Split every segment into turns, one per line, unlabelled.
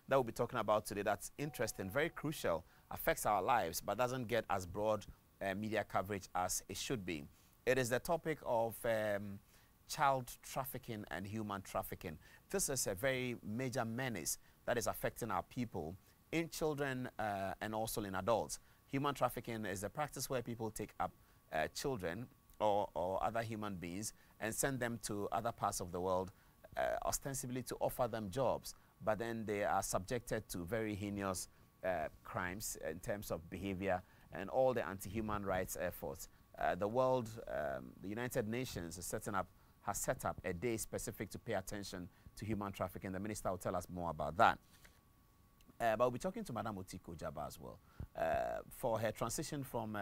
that we'll be talking about today that's interesting, very crucial, affects our lives, but doesn't get as broad media coverage as it should be. It is the topic of child trafficking and human trafficking. This is a very major menace that is affecting our people, in children and also in adults. Human trafficking is a practice where people take up children or other human beings and send them to other parts of the world, ostensibly to offer them jobs, but then they are subjected to very heinous crimes in terms of behavior and all the anti-human rights efforts. The world, the United Nations has set up a day specific to pay attention to human trafficking. The minister will tell us more about that. But we'll be talking to Madam Otchere as well for her transition from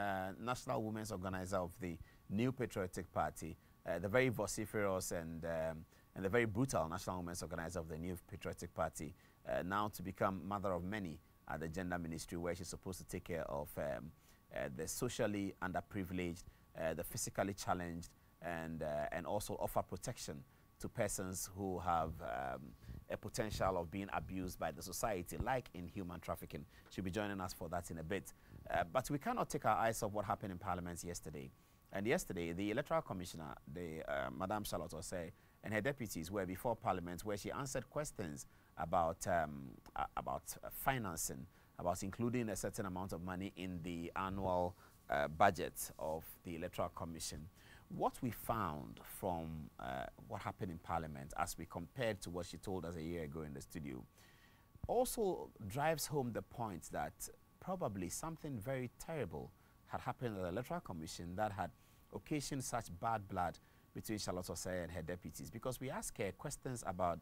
National Women's Organizer of the New Patriotic Party, the very vociferous and the very brutal National Women's Organizer of the New Patriotic Party, now to become mother of many at the Gender Ministry, where she's supposed to take care of the socially underprivileged, the physically challenged, and also offer protection to persons who have a potential of being abused by the society, like in human trafficking. She'll be joining us for that in a bit. But we cannot take our eyes off what happened in Parliament yesterday. And yesterday, the Electoral Commissioner, Madame Charlotte Osei, and her deputies were before Parliament, where she answered questions about financing, about including a certain amount of money in the annual budget of the Electoral Commission. What we found from what happened in Parliament, as we compared to what she told us a year ago in the studio, also drives home the point that probably something very terrible had happened at the Electoral Commission that had occasioned such bad blood between Charlotte Osei and her deputies, because we asked her questions about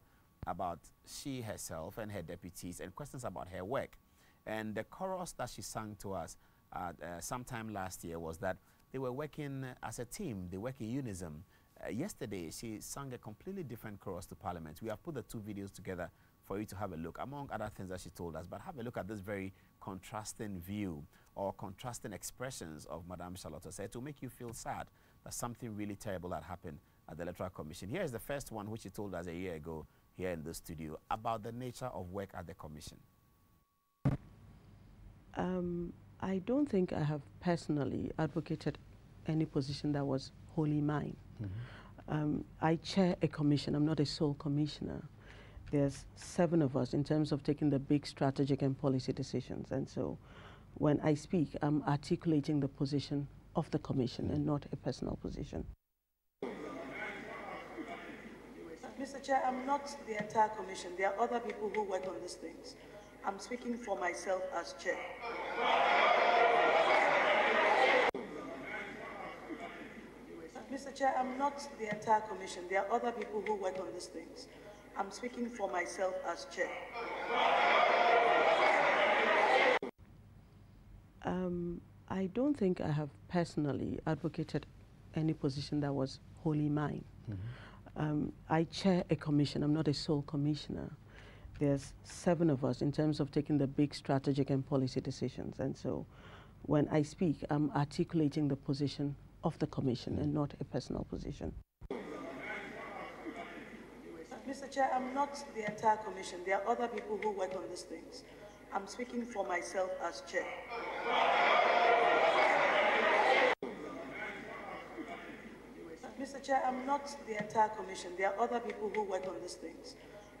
she herself and her deputies, and questions about her work. And the chorus that she sang to us sometime last year was that they were working as a team, they work in unison. Yesterday, she sang a completely different chorus to Parliament. We have put the two videos together for you to have a look, among other things that she told us. But have a look at this very contrasting view or contrasting expressions of Madame Charlotte Osei to make you feel sad that something really terrible had happened at the Electoral Commission. Here is the first one, which she told us a year ago here in the studio, about the nature of work at the Commission.
I don't think I have personally advocated any position that was wholly mine. Mm-hmm. I chair a commission. I'm not a sole commissioner. There's 7 of us in terms of taking the big strategic and policy decisions. And so when I speak, I'm articulating the position of the commission and not a personal position.
Mr. Chair, I'm not the entire commission. There are other people who work on these things. I'm speaking for myself as chair. Mr. Chair, I'm not the entire commission. There are other people who work on these things. I'm speaking for myself as chair.
I don't think I have personally advocated any position that was wholly mine. Mm-hmm. I chair a commission. I'm not a sole commissioner. There's 7 of us in terms of taking the big strategic and policy decisions. And so when I speak, I'm articulating the position of the commission and not a personal position.
Mr. Chair, I'm not the entire commission. There are other people who work on these things. I'm speaking for myself as chair. Mr. Chair, I'm not the entire commission. There are other people who work on these things.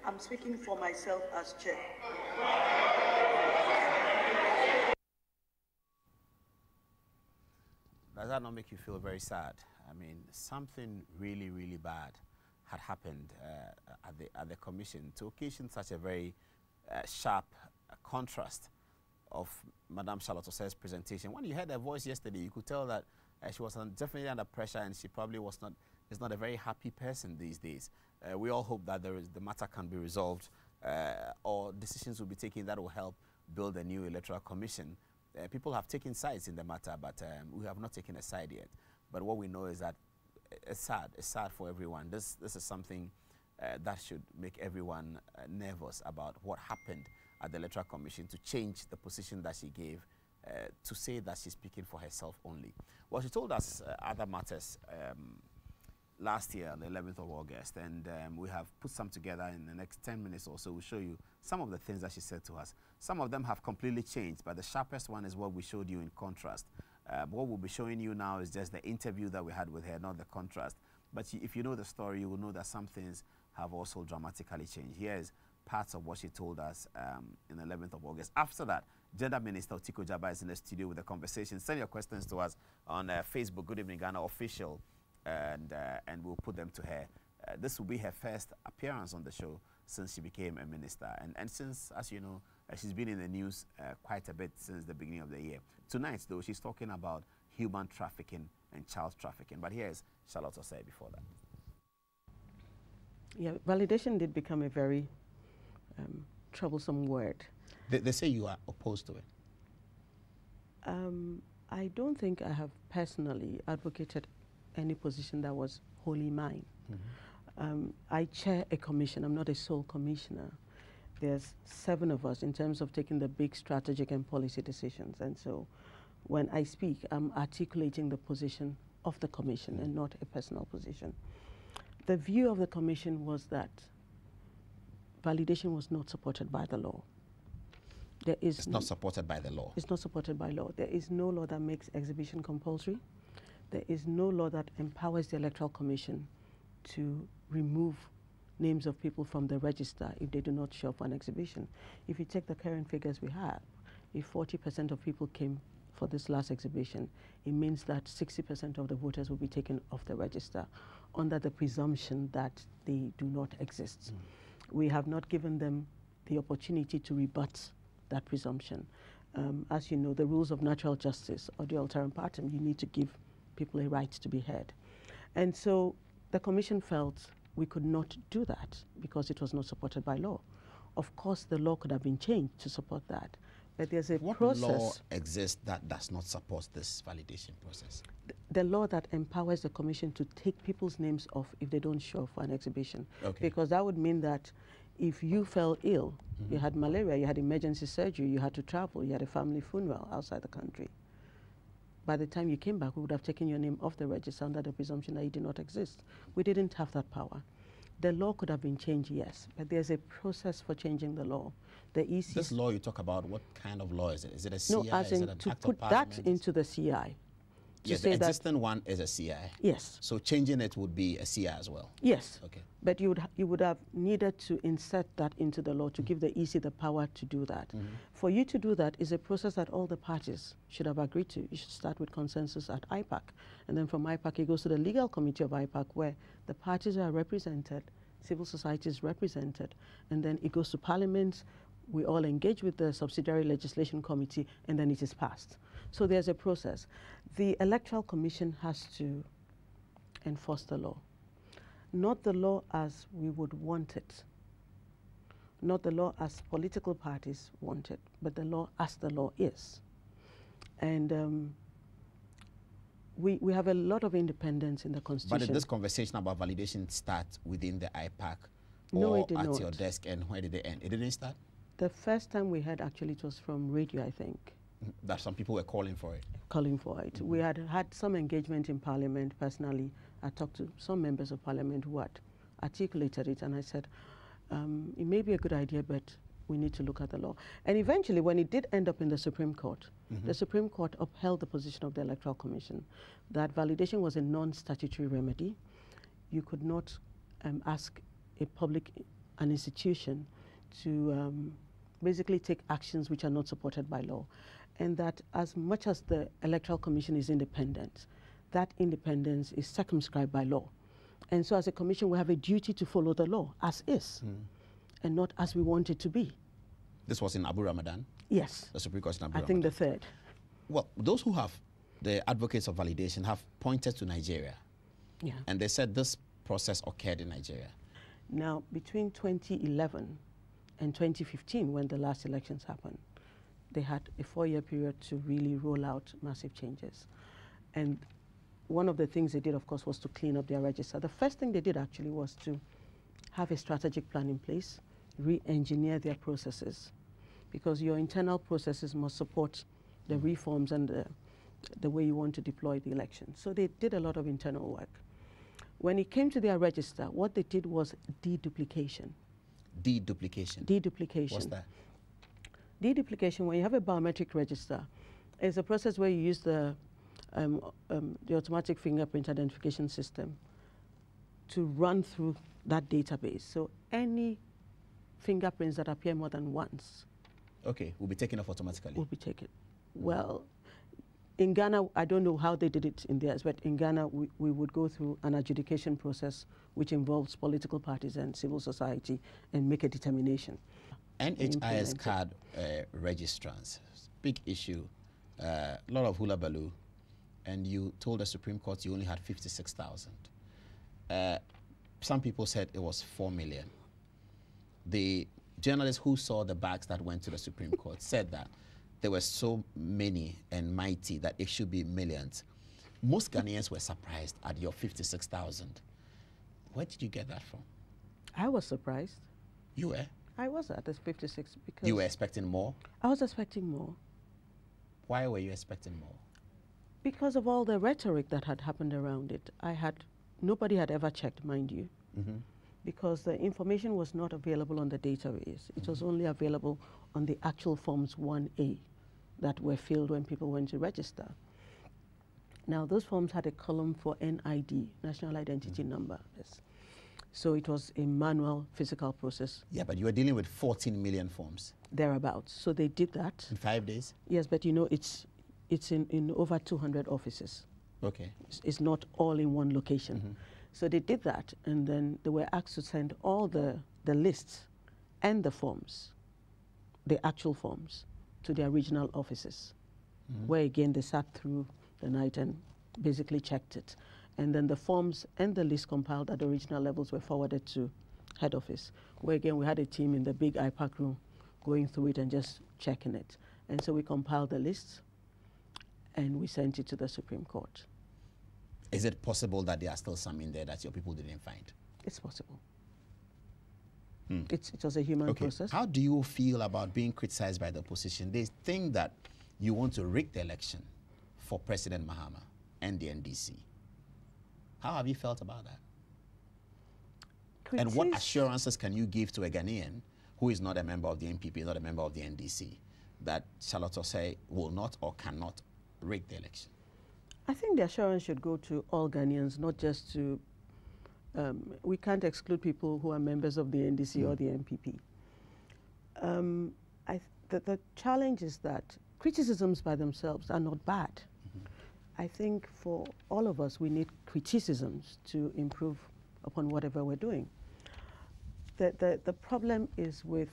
I'm speaking for myself as chair.
Does that not make you feel very sad? I mean, something really, really bad had happened at the commission to occasion such a very sharp contrast of Madame Charlotte Osei's presentation. When you heard her voice yesterday, you could tell that she was definitely under pressure, and she probably is not a very happy person these days. We all hope that the matter can be resolved, or decisions will be taken that will help build a new electoral commission. People have taken sides in the matter, but we have not taken a side yet. But what we know is that it's sad for everyone. This is something that should make everyone nervous about what happened at the Electoral Commission, to change the position that she gave, to say that she's speaking for herself only. Well, she told us other matters last year, on the 11th of August, and we have put some together in the next 10 minutes or so. We'll show you some of the things that she said to us. Some of them have completely changed, but the sharpest one is what we showed you in contrast. What we'll be showing you now is just the interview that we had with her, not the contrast. But if you know the story, you will know that some things have also dramatically changed. Here's parts of what she told us in the 11th of August. After that, Gender Minister Otiko Jaba is in the studio with the conversation. Send your questions to us on Facebook, Good Evening Ghana Official, and we'll put them to her. This will be her first appearance on the show since she became a minister. And since, as you know, she's been in the news quite a bit since the beginning of the year. Tonight, though, she's talking about human trafficking and child trafficking. But here's Charlotte Osei before that.
Yeah, validation did become a very troublesome word.
They say you are opposed to it.
I don't think I have personally advocated any position that was wholly mine. I chair a commission. I'm not a sole commissioner. There's 7 of us in terms of taking the big strategic and policy decisions. And so when I speak, I'm articulating the position of the commission and not a personal position. The view of the commission was that validation was not supported by the law.
It's not supported by the law.
It's not supported by law. There is no law that makes exhibition compulsory. There is no law that empowers the Electoral Commission to remove names of people from the register if they do not show up for an exhibition. If you take the current figures we have, if 40% of people came for this last exhibition, it means that 60% of the voters will be taken off the register under the presumption that they do not exist. We have not given them the opportunity to rebut that presumption. As you know, the rules of natural justice or the alteram partem, you need to give people a right to be heard. And so the commission felt we could not do that because it was not supported by law. Of course, the law could have been changed to support that, but there's a process.
What law exists that does not support this validation process?
The law that empowers the commission to take people's names off if they don't show up for an exhibition.
Okay.
Because that would mean that if you fell ill, you had malaria, you had emergency surgery, you had to travel, you had a family funeral outside the country, by the time you came back, we would have taken your name off the register under the presumption that you did not exist. We didn't have that power. The law could have been changed, yes, but there's a process for changing the law. The EC.
This law you talk about, what kind of law is it? Is it a CI?
No, as in to put that into the CI.
Yes, the existing one is a CI.
Yes.
So changing it would be a CI as well.
Yes.
Okay.
But you would have needed to insert that into the law to give the EC the power to do that. For you to do that is a process that all the parties should have agreed to. You should start with consensus at IPAC. And then from IPAC, it goes to the legal committee of IPAC where the parties are represented, civil society is represented, and then it goes to Parliament. We all engage with the subsidiary legislation committee, and then it is passed. So there's a process. The Electoral Commission has to enforce the law. Not the law as we would want it. Not the law as political parties want it, but the law as the law is. And we have a lot of independence in the Constitution.
But did this conversation about validation start within the IPAC
no,
or
it did
at
not.
your desk, and where did it end? It didn't start?
The first time we heard, actually, it was from radio, I think.
That some people were calling for it.
Calling for it. We had had some engagement in Parliament. Personally, I talked to some members of Parliament who had articulated it, and I said, it may be a good idea, but we need to look at the law. And eventually, when it did end up in the Supreme Court, the Supreme Court upheld the position of the Electoral Commission that validation was a non-statutory remedy. You could not ask a public, an institution, to basically take actions which are not supported by law. And that as much as the Electoral Commission is independent, that independence is circumscribed by law. And so as a commission, we have a duty to follow the law as is, and not as we want it to be.
This was in Abu Ramadan?
Yes.
The Supreme Court in Abu
I
Ramadan.
think the third.
Well, those who have, the advocates of validation, have pointed to Nigeria.
Yeah.
And they said this process occurred in Nigeria.
Now, between 2011 and 2015, when the last elections happened, they had a 4-year period to really roll out massive changes. And one of the things they did, of course, was to clean up their register. The first thing they did, actually, was to have a strategic plan in place, re-engineer their processes, because your internal processes must support the reforms and the way you want to deploy the election. So they did a lot of internal work. When it came to their register, what they did was deduplication.
Deduplication?
Deduplication.
What's that?
Deduplication, when you have a biometric register, is a process where you use the automatic fingerprint identification system to run through that database. So any fingerprints that appear more than once,
okay, will be taken off automatically.
Will be taken. Well, in Ghana, I don't know how they did it in theirs, but in Ghana, we would go through an adjudication process which involves political parties and civil society and make a determination.
NHIS card registrants, big issue, a lot of hula baloo, and you told the Supreme Court you only had 56,000. Some people said it was 4 million. The journalists who saw the bags that went to the Supreme Court said that there were so many and mighty that it should be millions. Most Ghanaians were surprised at your 56,000. Where did you get that from?
I was surprised.
You were?
I was at this 56 because...
You were expecting more?
I was expecting more.
Why were you expecting more?
Because of all the rhetoric that had happened around it. Nobody had ever checked, mind you, because the information was not available on the database. It was only available on the actual Forms 1A that were filled when people went to register. Now, those forms had a column for NID, National Identity Number. Yes. So it was a manual physical process.
Yeah, but you were dealing with 14 million forms.
Thereabouts. So they did that.
In 5 days?
Yes, but you know, it's in over 200 offices.
Okay.
It's not all in one location. So they did that, and then they were asked to send all the lists and the forms, the actual forms, to their regional offices, where again they sat through the night and basically checked it. And then the forms and the list compiled at the regional levels were forwarded to head office, where again we had a team in the big IPAC room going through it and just checking it. And so we compiled the lists and we sent it to the Supreme Court.
Is it possible that there are still some in there that your people didn't find?
It's possible. It was a human process.
How do you feel about being criticized by the opposition? They think that you want to rig the election for President Mahama and the NDC. How have you felt about that? And what assurances can you give to a Ghanaian who is not a member of the NPP, not a member of the NDC, that Charlotte Osei will not or cannot rig the election?
I think the assurance should go to all Ghanaians, not just to, we can't exclude people who are members of the NDC or the NPP. The challenge is that criticisms by themselves are not bad. I think for all of us, we need criticisms to improve upon whatever we're doing. The problem is with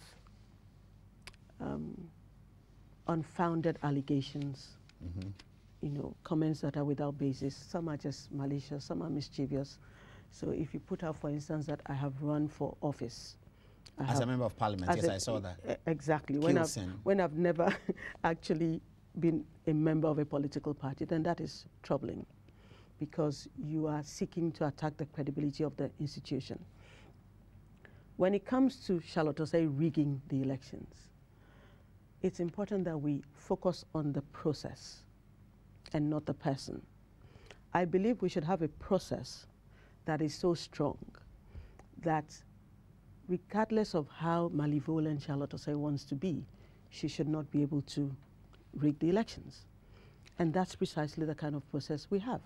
unfounded allegations, you know, comments that are without basis. Some are just malicious, some are mischievous. So if you put out, for instance, that I have run for office.
As a member of parliament, yes, I saw that.
Exactly. When I've never actually been a member of a political party, then that is troubling, because you are seeking to attack the credibility of the institution. When it comes to Charlotte Osei rigging the elections, it's important that we focus on the process and not the person. I believe we should have a process that is so strong that regardless of how malevolent Charlotte Osei wants to be, she should not be able to rig the elections. And that's precisely the kind of process we have.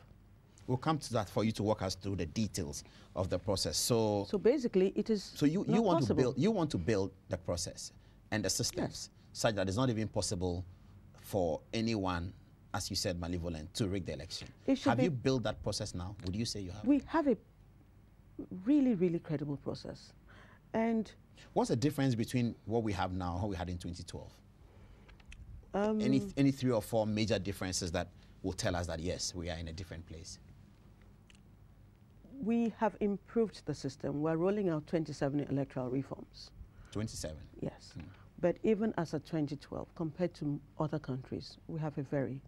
We'll come to that for you to walk us through the details of the process. So
basically it is
so you want to build the process and the systems such that it's not even possible for anyone, as you said, malevolent, to rig the election. Have you built that process now? Would you say you have?
We have a really, really credible process. And
what's the difference between what we have now and what we had in 2012? Any 3 or 4 major differences that will tell us that, yes, we are in a different place?
We have improved the system. We're rolling out 27 electoral reforms.
27?
Yes. But even as of 2012, compared to other countries, we have a very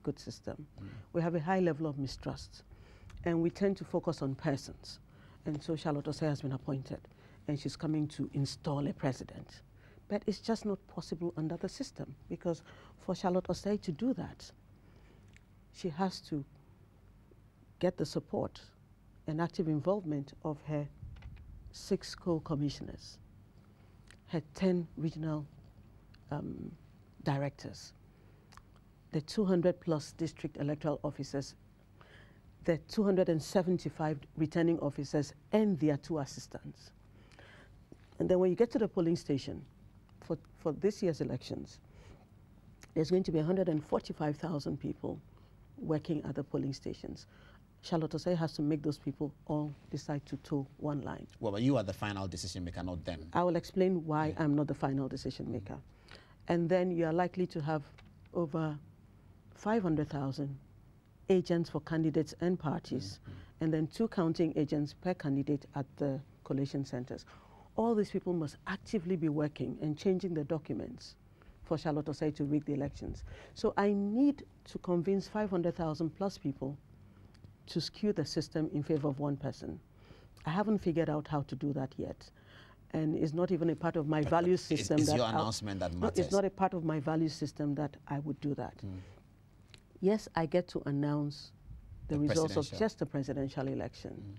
good system. We have a high level of mistrust, and we tend to focus on persons. And so Charlotte Osei has been appointed, and she's coming to install a president. But it's just not possible under the system, because for Charlotte Osei to do that, she has to get the support and active involvement of her 6 co-commissioners, her 10 regional directors, the 200+ district electoral officers, the 275 returning officers, and their 2 assistants. And then when you get to the polling station, for this year's elections, there's going to be 145,000 people working at the polling stations. Charlotte Osei has to make those people all decide to toe one line.
Well, but you are the final decision maker, not them.
I will explain why I'm not the final decision maker. And then you are likely to have over 500,000 agents for candidates and parties, and then 2 counting agents per candidate at the collation centers. All these people must actively be working and changing the documents for Charlotte Osei to rig the elections. So I need to convince 500,000 plus people to skew the system in favor of one person. I haven't figured out how to do that yet. And it's not even a part of my value system.
Is your announcement that matters?
No, it's not a part of my value system that I would do that. Yes, I get to announce the results of just the presidential election.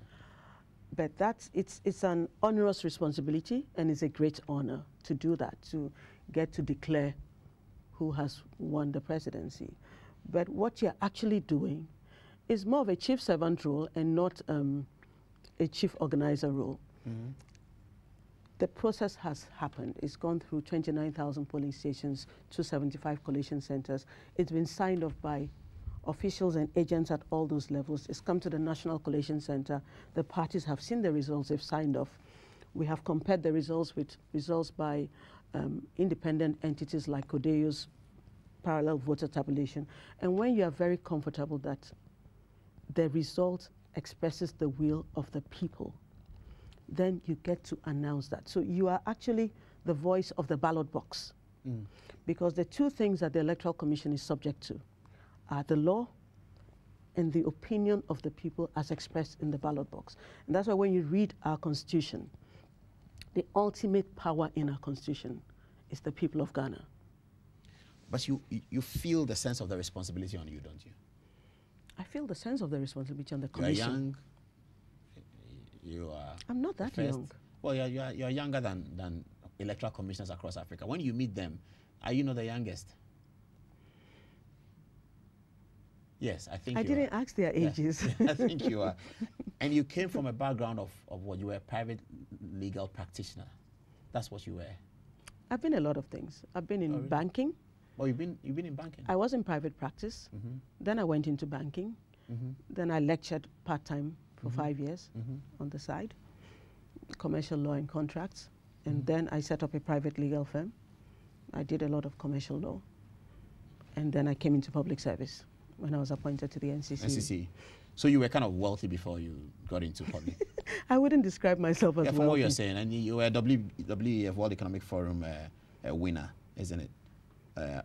But it's an onerous responsibility, and it's a great honor to do that, to get to declare who has won the presidency. But what you're actually doing is more of a chief servant role and not a chief organizer role. The process has happened. It's gone through 29,000 polling stations, 275 collation centers. It's been signed off by officials and agents at all those levels. It's come to the National Collation Center. The parties have seen the results, they've signed off. We have compared the results with results by independent entities like Codeo's parallel voter tabulation. And when you are very comfortable that the result expresses the will of the people, then you get to announce that. So you are actually the voice of the ballot box. Because the 2 things that the Electoral Commission is subject to are the law and the opinion of the people as expressed in the ballot box. And that's why when you read our Constitution, the ultimate power in our Constitution is the people of Ghana.
But you feel the sense of the responsibility on you, don't you?
I feel the sense of the responsibility on the Commission.
You're young. You are.
I'm not that young.
Well, you're younger than electoral commissioners across Africa. When you meet them, are you not the youngest? Yes, I think
I didn't ask their ages.
I think you are. And you came from a background of what? You were a private legal practitioner. That's what you were.
I've been a lot of things. I've been in banking.
Oh, you've been in banking?
I was in private practice. Then I went into banking. Then I lectured part-time for 5 years on the side, commercial law and contracts. And then I set up a private legal firm. I did a lot of commercial law. And then I came into public service when I was appointed to the NCC.
So you were kind of wealthy before you got into public?
I wouldn't describe myself as wealthy.
From what you're saying, and you were a WEF World Economic Forum winner, isn't it,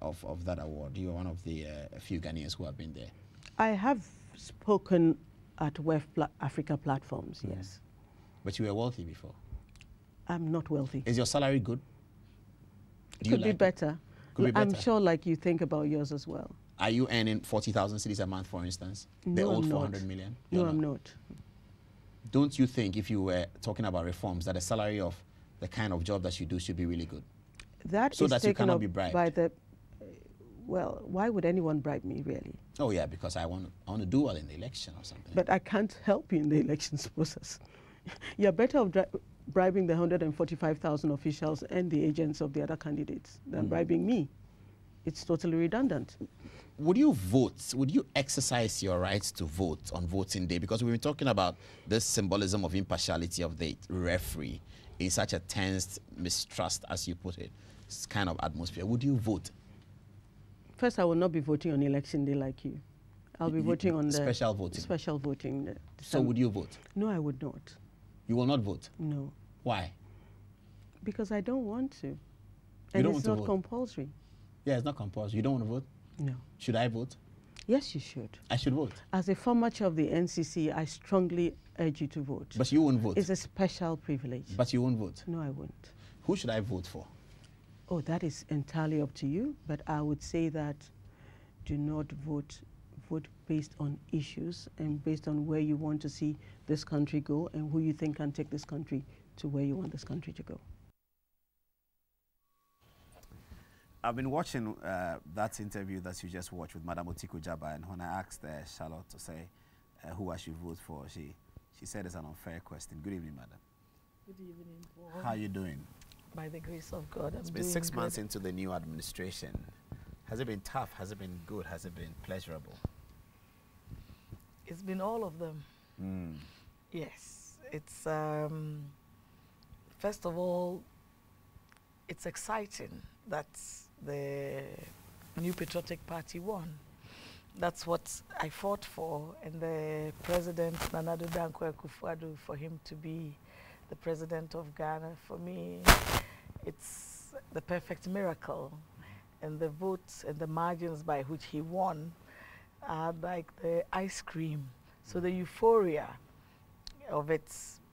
of that award? You were one of the few Ghanaians who have been there.
I have spoken at WEF Africa platforms, yes.
But you were wealthy before?
I'm not wealthy.
Is your salary good?
Could be better. I'm sure like you think about yours as well.
Are you earning 40,000 cedis a month, for instance? The old 400 million?
No, I'm not.
Don't you think, if you were talking about reforms, that the salary of the kind of job that you do should be really good?
That
so
is
that you
taken
cannot
up
be bribed.
By the, well, why would anyone bribe me, really?
Oh, yeah, because I want to do well in the election or something.
But I can't help you in the elections process. You're better off bribing the 145,000 officials and the agents of the other candidates than bribing me. It's totally redundant.
Would you vote? Would you exercise your right to vote on voting day? Because we've been talking about this symbolism of impartiality of the referee in such a tense mistrust, as you put it, kind of atmosphere. Would you vote?
First, I will not be voting on election day like you. I'll be voting on the
special voting.
Special voting.
So would you vote?
No, I would not.
You will not vote?
No.
Why?
Because I don't want to.
You
and
don't
it's
want to
not
vote?
Compulsory.
Yeah, it's not compulsory. You don't want to vote?
No.
Should I vote?
Yes, you should.
I should vote?
As a former chair of the NCC, I strongly urge you to vote.
But you won't vote?
It's a special privilege.
But you won't vote?
No, I won't.
Who should I vote for?
Oh, that is entirely up to you. But I would say that do not vote vote based on issues and based on where you want to see this country go and who you think can take this country to where you want this country to go.
I've been watching that interview that you just watched with Madam Otiko Jaba, and when I asked Charlotte to say who I should vote for, she said it's an unfair question. Good evening, madam.
Good evening, Paul.
How are you doing?
By the grace of God,
It's been 6 months into the new administration. Has it been tough? Has it been good? Has it been pleasurable?
It's been all of them.
Mm.
Yes. It's, first of all, it's exciting that the New Patriotic Party won. That's what I fought for, and the President, Nana Addo Dankwa Akufo-Addo, for him to be the President of Ghana. For me, it's the perfect miracle. And the votes and the margins by which he won are like the ice cream. So the euphoria of it,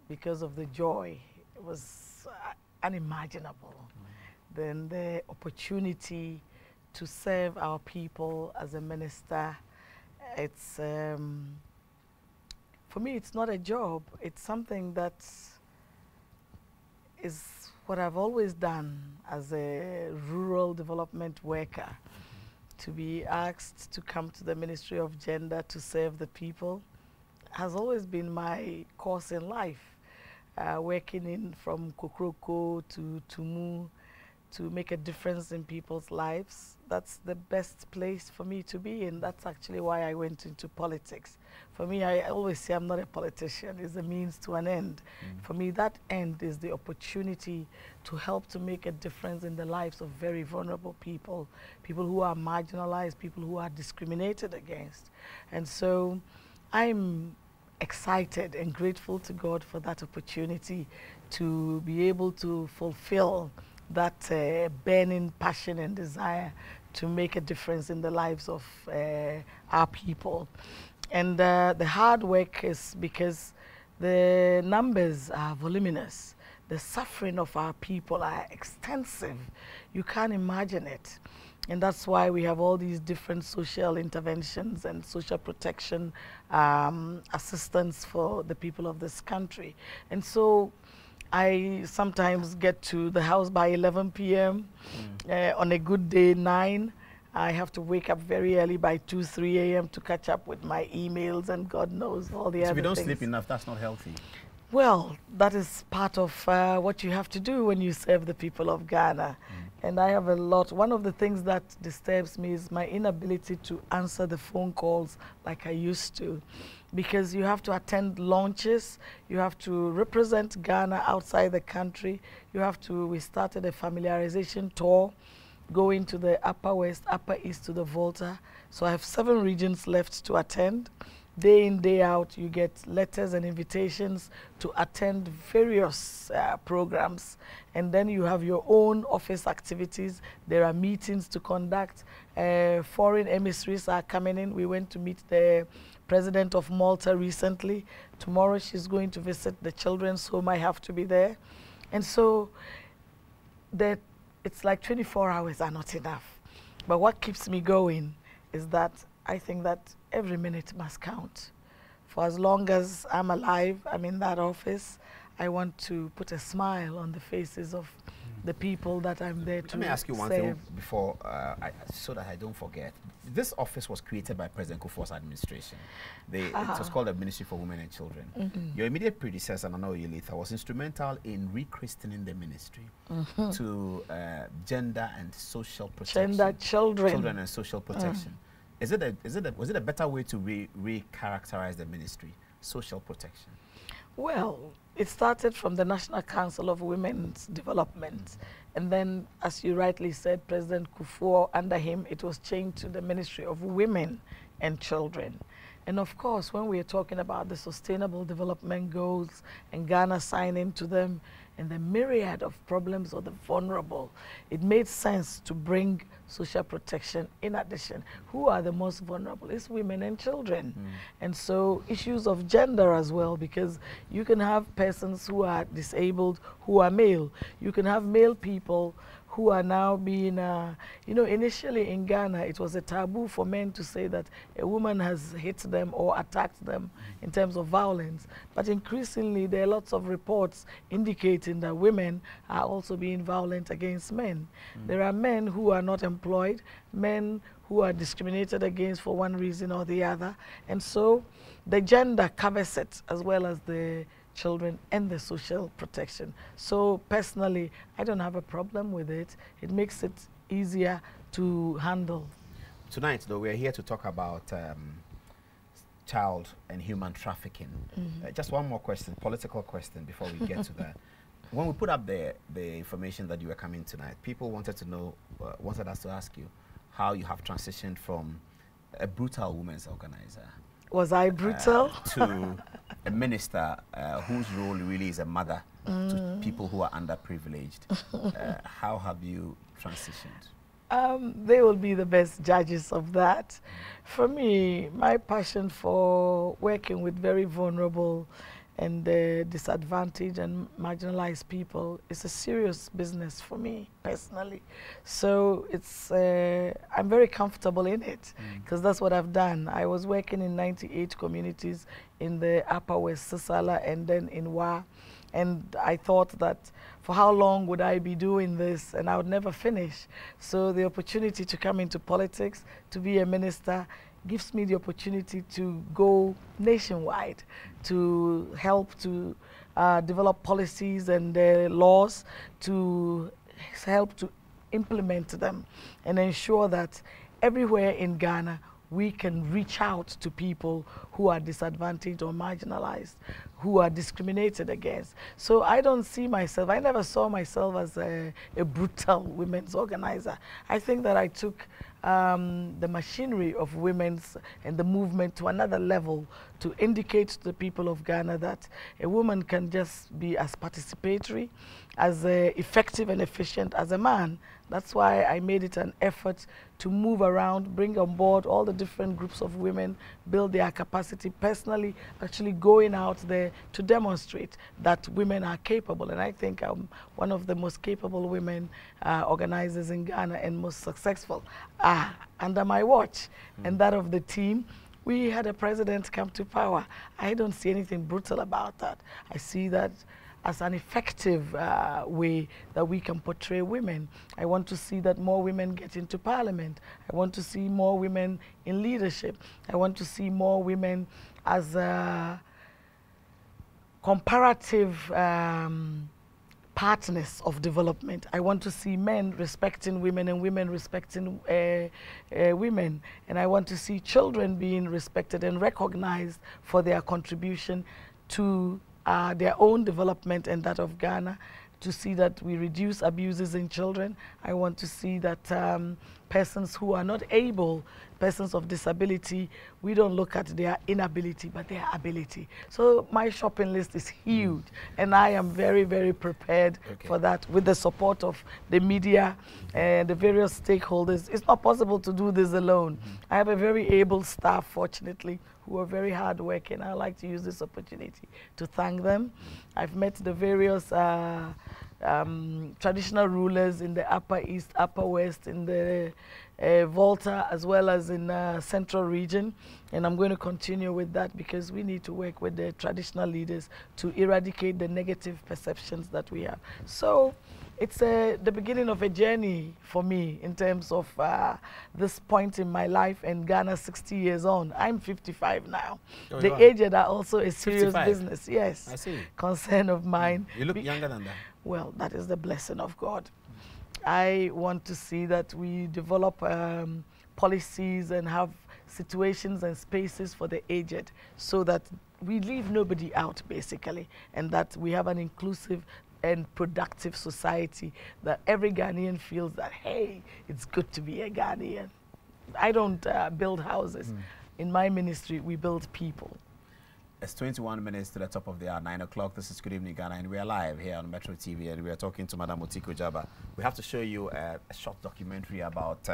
because of the joy, it was unimaginable. Then the opportunity to serve our people as a minister, it's, for me, it's not a job. It's something that is what I've always done as a rural development worker. To be asked to come to the Ministry of Gender to serve the people has always been my course in life. Working in from Kokroko to Tumu, to make a difference in people's lives. That's the best place for me to be, and that's actually why I went into politics. For me, I always say I'm not a politician, it's a means to an end. For me, that end is the opportunity to help to make a difference in the lives of very vulnerable people, people who are marginalized, people who are discriminated against. And so I'm excited and grateful to God for that opportunity to be able to fulfill that burning passion and desire to make a difference in the lives of our people. And the hard work is because the numbers are voluminous. The suffering of our people are extensive. You can't imagine it. And that's why we have all these different social interventions and social protection assistance for the people of this country. And so I sometimes get to the house by 11 p.m. On a good day, 9. I have to wake up very early by 2, 3 a.m. to catch up with my emails and God knows all the other things.
If you don't sleep enough, that's not healthy.
Well, that is part of what you have to do when you serve the people of Ghana. And I have a lot. One of the things that disturbs me is my inability to answer the phone calls like I used to. Because you have to attend launches, you have to represent Ghana outside the country, we started a familiarization tour, going to the Upper West, Upper East to the Volta. So I have 7 regions left to attend. Day in, day out, you get letters and invitations to attend various programs. And then you have your own office activities. There are meetings to conduct. Foreign emissaries are coming in. We went to meet the President of Malta recently. Tomorrow she's going to visit the children's home. I have to be there. And so it's like 24 hours are not enough. But what keeps me going is that I think that every minute must count. For as long as I'm alive, I'm in that office, I want to put a smile on the faces of the people that I'm there to serve.
Let me ask you one thing before, so that I don't forget. This office was created by President Kufuor's administration. It was called the Ministry for Women and Children. Your immediate predecessor, Nana Oyelitha, was instrumental in rechristening the ministry to gender and social protection. Children and social protection. Was it a better way to re-characterize the ministry, social protection?
Well, it started from the National Council of Women's Development. And then, as you rightly said, President Kufuor, under him, it was changed to the Ministry of Women and Children. And of course, when we are talking about the Sustainable Development Goals and Ghana signing to them and the myriad of problems of the vulnerable, it made sense to bring social protection in addition. Who are the most vulnerable? It's women and children. And so issues of gender as well, because you can have persons who are disabled who are male. You can have male people who are now being, you know, initially in Ghana, it was a taboo for men to say that a woman has hit them or attacked them in terms of violence. But increasingly, there are lots of reports indicating that women are also being violent against men. There are men who are not employed, men who are discriminated against for one reason or the other. And so the gender covers it, as well as the children and the social protection. So personally, I don't have a problem with it. It makes it easier to handle.
Tonight, though, we're here to talk about child and human trafficking. Just one more question, political question, before we get to that. When we put up the information that you were coming tonight, people wanted to know, wanted us to ask you how you have transitioned from a brutal women's organizer.
Was I brutal?
To a minister whose role really is a mother to people who are underprivileged. How have you transitioned?
They will be the best judges of that. For me, my passion for working with very vulnerable and disadvantaged and marginalized people is a serious business for me personally. So it's I'm very comfortable in it because that's what I've done. I was working in 98 communities in the Upper West, Sisala, and then in Wa. And I thought that for how long would I be doing this, and I would never finish. So the opportunity to come into politics, to be a minister, gives me the opportunity to go nationwide, to help to develop policies and laws, to help to implement them and ensure that everywhere in Ghana we can reach out to people who are disadvantaged or marginalized, who are discriminated against. So I don't see myself, I never saw myself as a brutal women's organizer. I think that I took the machinery of women's and the movement to another level to indicate to the people of Ghana that a woman can just be as participatory, as effective and efficient as a man. That's why I made it an effort to move around, bring on board all the different groups of women, build their capacity, personally actually going out there to demonstrate that women are capable. And I think I'm one of the most capable women organizers in Ghana and most successful under my watch and that of the team. We had a president come to power. I don't see anything brutal about that. I see that as an effective way that we can portray women. I want to see that more women get into parliament. I want to see more women in leadership. I want to see more women as comparative partners of development. I want to see men respecting women and women respecting women. And I want to see children being respected and recognized for their contribution to their own development and that of Ghana, to see that we reduce abuses in children. I want to see that persons who are not able, persons of disability, we don't look at their inability, but their ability. So my shopping list is huge, and I am very, very prepared for that with the support of the media and the various stakeholders. It's not possible to do this alone. I have a very able staff, fortunately, who are very hardworking. I'd like to use this opportunity to thank them. I've met the various traditional rulers in the Upper East, Upper West, in the Volta, as well as in Central Region. And I'm going to continue with that because we need to work with the traditional leaders to eradicate the negative perceptions that we have. So it's the beginning of a journey for me in terms of this point in my life, and Ghana 60 years on. I'm 55 now. Oh, the aged are also a serious 55. Business, yes. I see. Concern of mine.
You look younger than that.
Well, that is the blessing of God. I want to see that we develop policies and have situations and spaces for the aged so that we leave nobody out, basically, and that we have an inclusive and productive society, that every Ghanaian feels that, hey, it's good to be a Ghanaian. I don't build houses. In my ministry, we build people.
It's 21 minutes to the top of the hour, 9 o'clock. This is Good Evening Ghana, and we are live here on Metro TV, and we are talking to Madam Otiko Jaba. We have to show you a short documentary about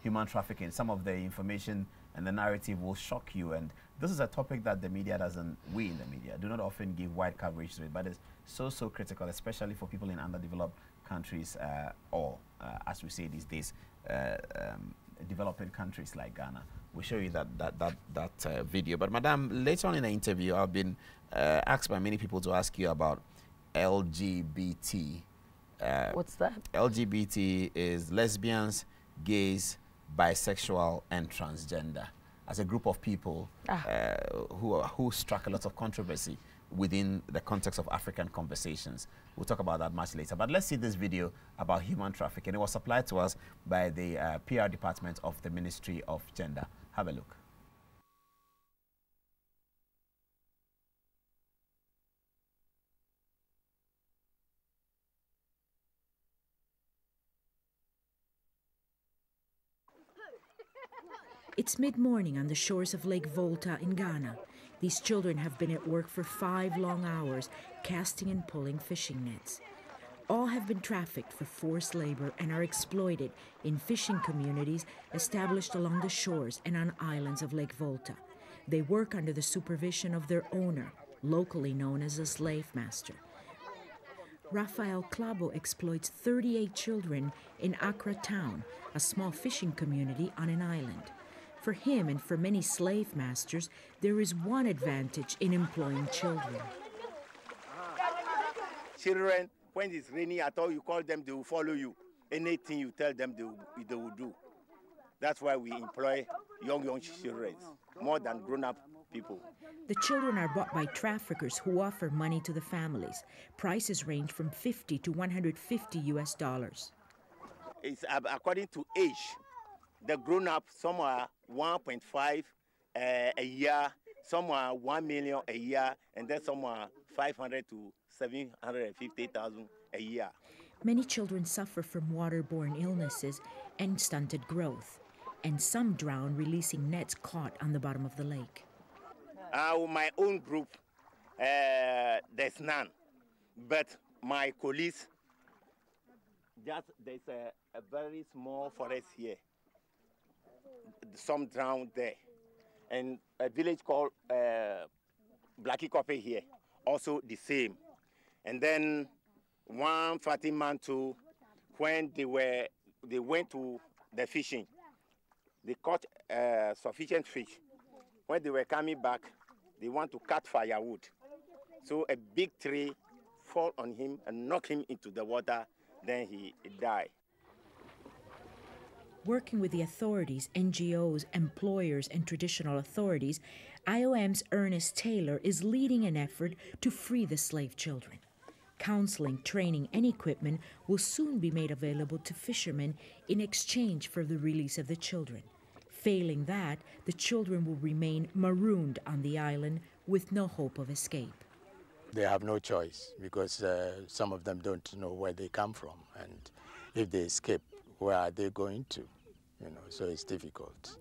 human trafficking. Some of the information and the narrative will shock you, and this is a topic that the media doesn't, we in the media, do not often give wide coverage to it, but it's so critical, especially for people in underdeveloped countries, or as we say these days, developing countries like Ghana. We'll show you that video. But Madam, later on in the interview, I've been asked by many people to ask you about LGBT.
What's that?
LGBT is lesbians, gays, bisexual, and transgender. As a group of people who struck a lot of controversy within the context of African conversations. We'll talk about that much later. But let's see this video about human trafficking. It was supplied to us by the PR department of the Ministry of Gender. Have a look.
It's mid-morning on the shores of Lake Volta in Ghana. These children have been at work for 5 long hours, casting and pulling fishing nets. All have been trafficked for forced labor and are exploited in fishing communities established along the shores and on islands of Lake Volta. They work under the supervision of their owner, locally known as a slave master. Rafael Clabo exploits 38 children in Accra town, a small fishing community on an island. For him and for many slave masters, there is one advantage in employing children.
Children, when it's raining at all, you call them, they will follow you. Anything you tell them, they will do. That's why we employ young children, more than grown-up people.
The children are bought by traffickers who offer money to the families. Prices range from $50 to $150.
It's according to age. The grown-up, some are 1.5 a year, some are 1 million a year, and then some are 500 to 750,000 a year.
Many children suffer from waterborne illnesses and stunted growth, and some drown releasing nets caught on the bottom of the lake.
My own group, there's none, but my colleagues, there's a very small forest here. Some drowned there. And a village called Blackie Coffee here, also the same. And then one Fatima too, when they went to the fishing, they caught sufficient fish. When they were coming back, they want to cut firewood. So a big tree fall on him and knock him into the water, then he died.
Working with the authorities, NGOs, employers, and traditional authorities, IOM's Ernest Taylor is leading an effort to free the slave children. Counseling, training, and equipment will soon be made available to fishermen in exchange for the release of the children. Failing that, the children will remain marooned on the island with no hope of escape.
They have no choice because some of them don't know where they come from, and if they escape, where are they going to? So it's difficult.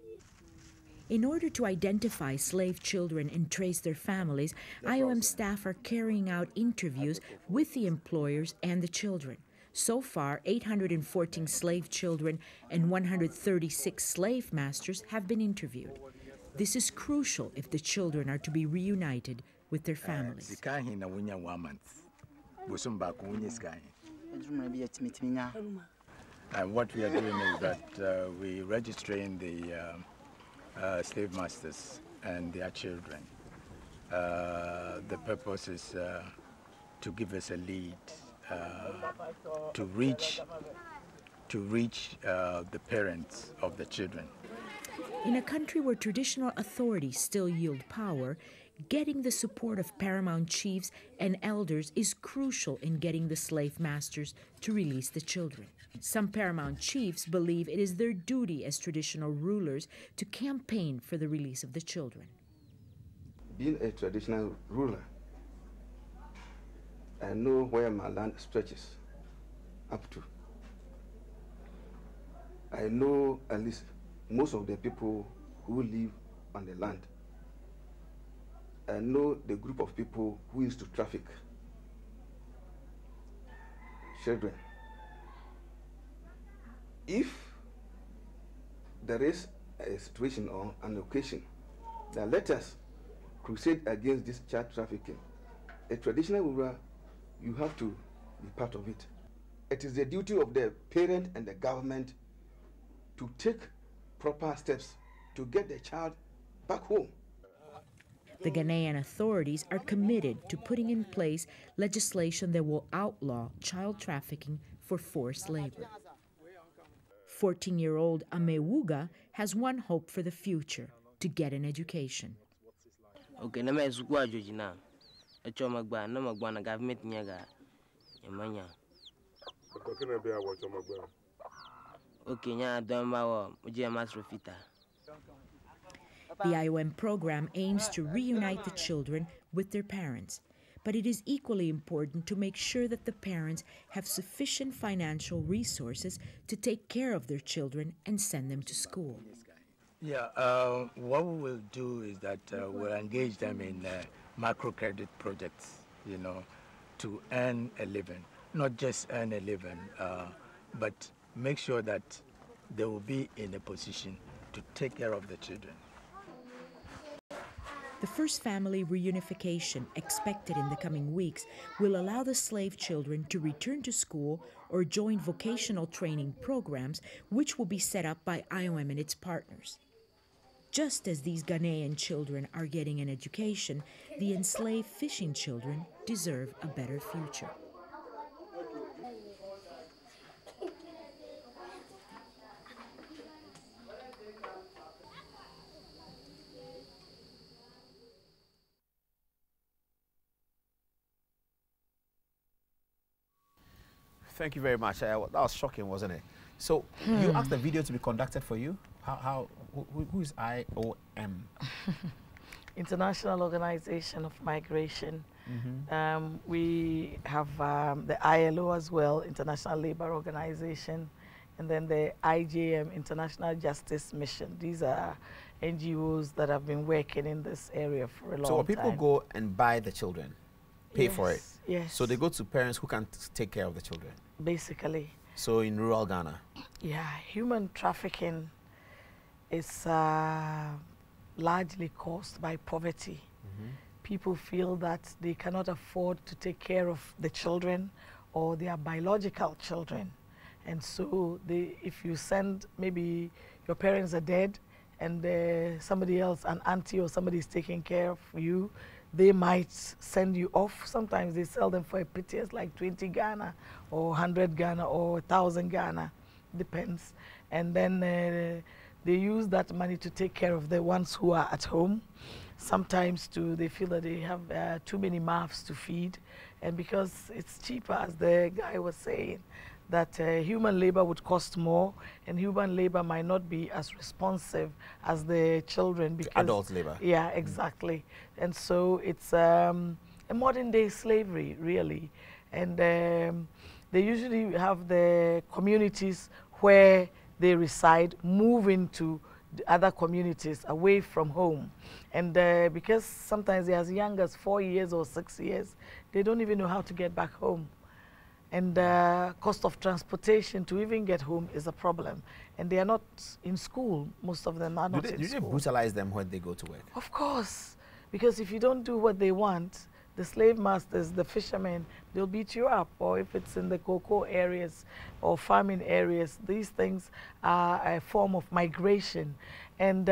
In order to identify slave children and trace their families, IOM staff are carrying out interviews with the employers and the children. So far, 814 slave children and 136 slave masters have been interviewed. This is crucial if the children are to be reunited with their families.
And what we are doing is that we're registering the slave masters and their children. The purpose is to give us a lead to reach the parents of the children.
In a country where traditional authorities still yield power, getting the support of paramount chiefs and elders is crucial in getting the slave masters to release the children. Some paramount chiefs believe it is their duty as traditional rulers to campaign for the release of the children.
Being a traditional ruler, I know where my land stretches up to. I know at least most of the people who live on the land. I know the group of people who used to traffic children. If there is a situation or an occasion that let us crusade against this child trafficking, a traditional ruler, you have to be part of it. it is the duty of the parent and the government to take proper steps to get the child back home.
The Ghanaian authorities are committed to putting in place legislation that will outlaw child trafficking for forced labor. 14-year-old Amewuga has one hope for the future: to get an education.
Okay, na me zuku ajoji na. Echo magba na government nyaga. Emanya. Okay, nya adoma wo uje masrofita.
The IOM program aims to reunite the children with their parents, but it is equally important to make sure that the parents have sufficient financial resources to take care of their children and send them to school.
Yeah, what we will do is that we'll engage them in microcredit projects, you know, to earn a living. Not just earn a living, but make sure that they will be in a position to take care of the children.
The first family reunification, expected in the coming weeks, will allow the slave children to return to school or join vocational training programs, which will be set up by IOM and its partners. Just as these Ghanaian children are getting an education, the enslaved fishing children deserve a better future.
Thank you very much. That was shocking, wasn't it? So you asked the video to be conducted for you? Who is IOM?
International Organization of Migration. We have the ILO as well, International Labour Organization, and then the IJM, International Justice Mission. These are NGOs that have been working in this area for a long time.
So people go and buy the children, pay for it?
Yes.
So they go to parents who can take care of the children?
Basically.
So in rural Ghana?
Yeah, human trafficking is largely caused by poverty. People feel that they cannot afford to take care of the children or their biological children. And so if you send, maybe your parents are dead and somebody else, an auntie or somebody is taking care of you, they might send you off. Sometimes they sell them for a pittance like 20 Ghana or 100 Ghana or 1,000 Ghana, depends. And then they use that money to take care of the ones who are at home. Sometimes they feel that they have too many mouths to feed. And because it's cheaper, as the guy was saying, that human labor would cost more, and human labor might not be as responsive as the children. Because,
adult labor.
Yeah, exactly. And so it's a modern day slavery, really. And they usually have the communities where they reside move into the other communities away from home. And because sometimes they're as young as 4 years or 6 years, they don't even know how to get back home. And cost of transportation to even get home is a problem. And they are not in school. Most of them are not in school.
Do they brutalize them when they go to work?
Of course. Because if you don't do what they want, the slave masters, the fishermen, they'll beat you up. Or if it's in the cocoa areas or farming areas, these things are a form of migration. And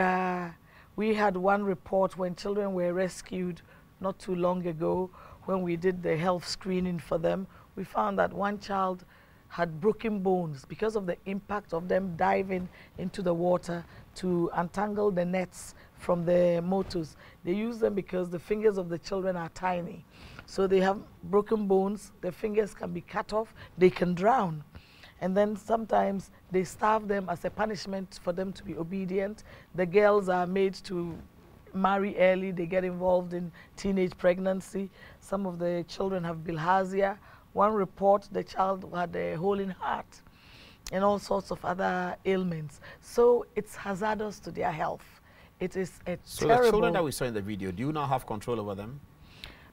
we had one report when children were rescued not too long ago, when we did the health screening for them. We found that one child had broken bones because of the impact of them diving into the water to untangle the nets from the motors. They use them because the fingers of the children are tiny. So they have broken bones, their fingers can be cut off, they can drown. And then sometimes they starve them as a punishment for them to be obedient. The girls are made to marry early, they get involved in teenage pregnancy. Some of the children have bilharzia. One report, the child had a hole in heart and all sorts of other ailments. So it's hazardous to their health. It is a
so
terrible...
the children that we saw in the video, do you now have control over them?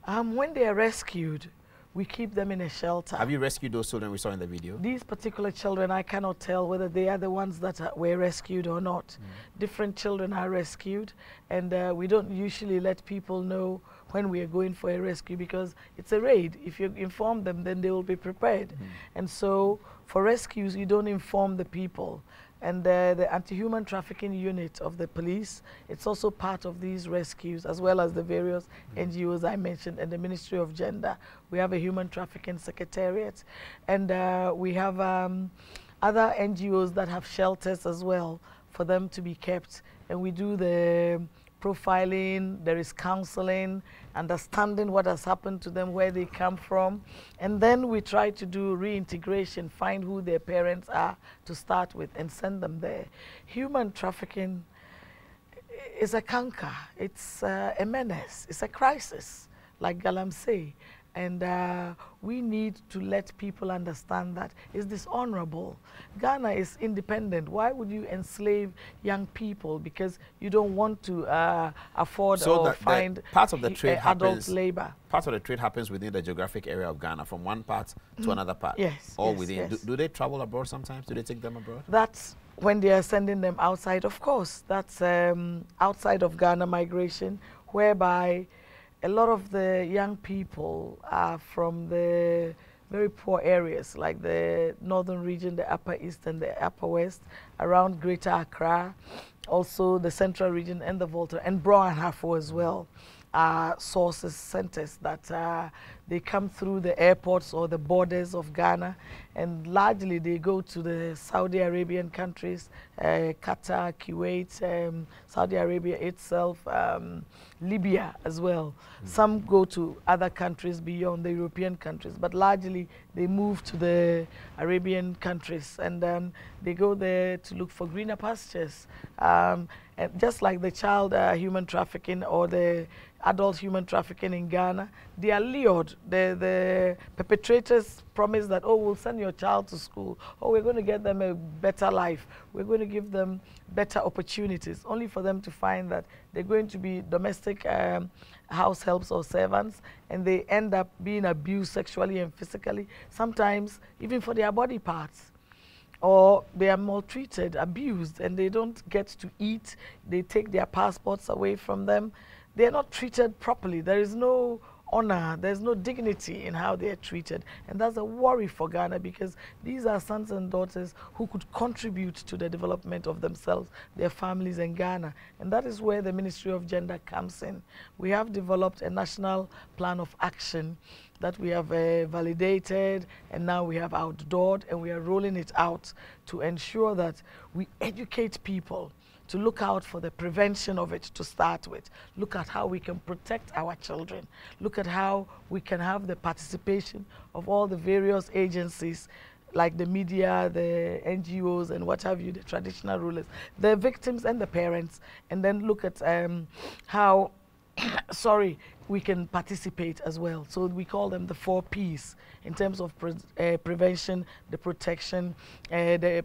When they are rescued, we keep them in a shelter.
Have you rescued those children we saw in the video?
These particular children, I cannot tell whether they are the ones that were rescued or not. Different children are rescued, and we don't usually let people know when we are going for a rescue because it's a raid. If you inform them, then they will be prepared. And so for rescues, you don't inform the people. And the anti-human trafficking unit of the police, it's also part of these rescues, as well as the various NGOs I mentioned and the Ministry of Gender. We have a human trafficking secretariat, and we have other NGOs that have shelters as well for them to be kept. And we do the profiling, there is counseling, understanding what has happened to them, where they come from. And then we try to do reintegration, find who their parents are to start with and send them there. Human trafficking is a canker, it's a menace, it's a crisis, like Galam say. And we need to let people understand that it's dishonorable. Ghana is independent. Why would you enslave young people because you don't want to afford or find
part of the trade
adult labor?
Part of the trade happens within the geographic area of Ghana, from one part to another part.
Yes.
Or
yes,
within.
Yes.
Do they travel abroad sometimes? Do they take them abroad?
That's when they are sending them outside, of course. That's outside of Ghana migration, whereby a lot of the young people are from the very poor areas, like the northern region, the upper east and the upper west, around Greater Accra, also the central region and the Volta, and Bro and Hafo as well, sources, centers that they come through the airports or the borders of Ghana, and largely they go to the Saudi Arabian countries, Qatar, Kuwait, Saudi Arabia itself, Libya as well. Some go to other countries beyond the European countries, but largely they move to the Arabian countries, and then they go there to look for greener pastures. And just like the child human trafficking or the adult human trafficking in Ghana, they are lured. The perpetrators promise that, oh, we'll send your child to school, or we're going to get them a better life, we're going to give them better opportunities, only for them to find that they're going to be domestic house helps or servants, and they end up being abused sexually and physically, sometimes even for their body parts. Or they are maltreated, abused, and they don't get to eat. They take their passports away from them. They are not treated properly. There is no honor, there's no dignity in how they are treated. And that's a worry for Ghana, because these are sons and daughters who could contribute to the development of themselves, their families in Ghana. And that is where the Ministry of Gender comes in. We have developed a national plan of action that we have validated, and now we have outdoored, and we are rolling it out to ensure that we educate people to look out for the prevention of it to start with. Look at how we can protect our children. Look at how we can have the participation of all the various agencies, like the media, the NGOs, and what have you, the traditional rulers, the victims and the parents, and then look at how sorry, we can participate as well. So we call them the 4 Ps in terms of prevention, the protection, the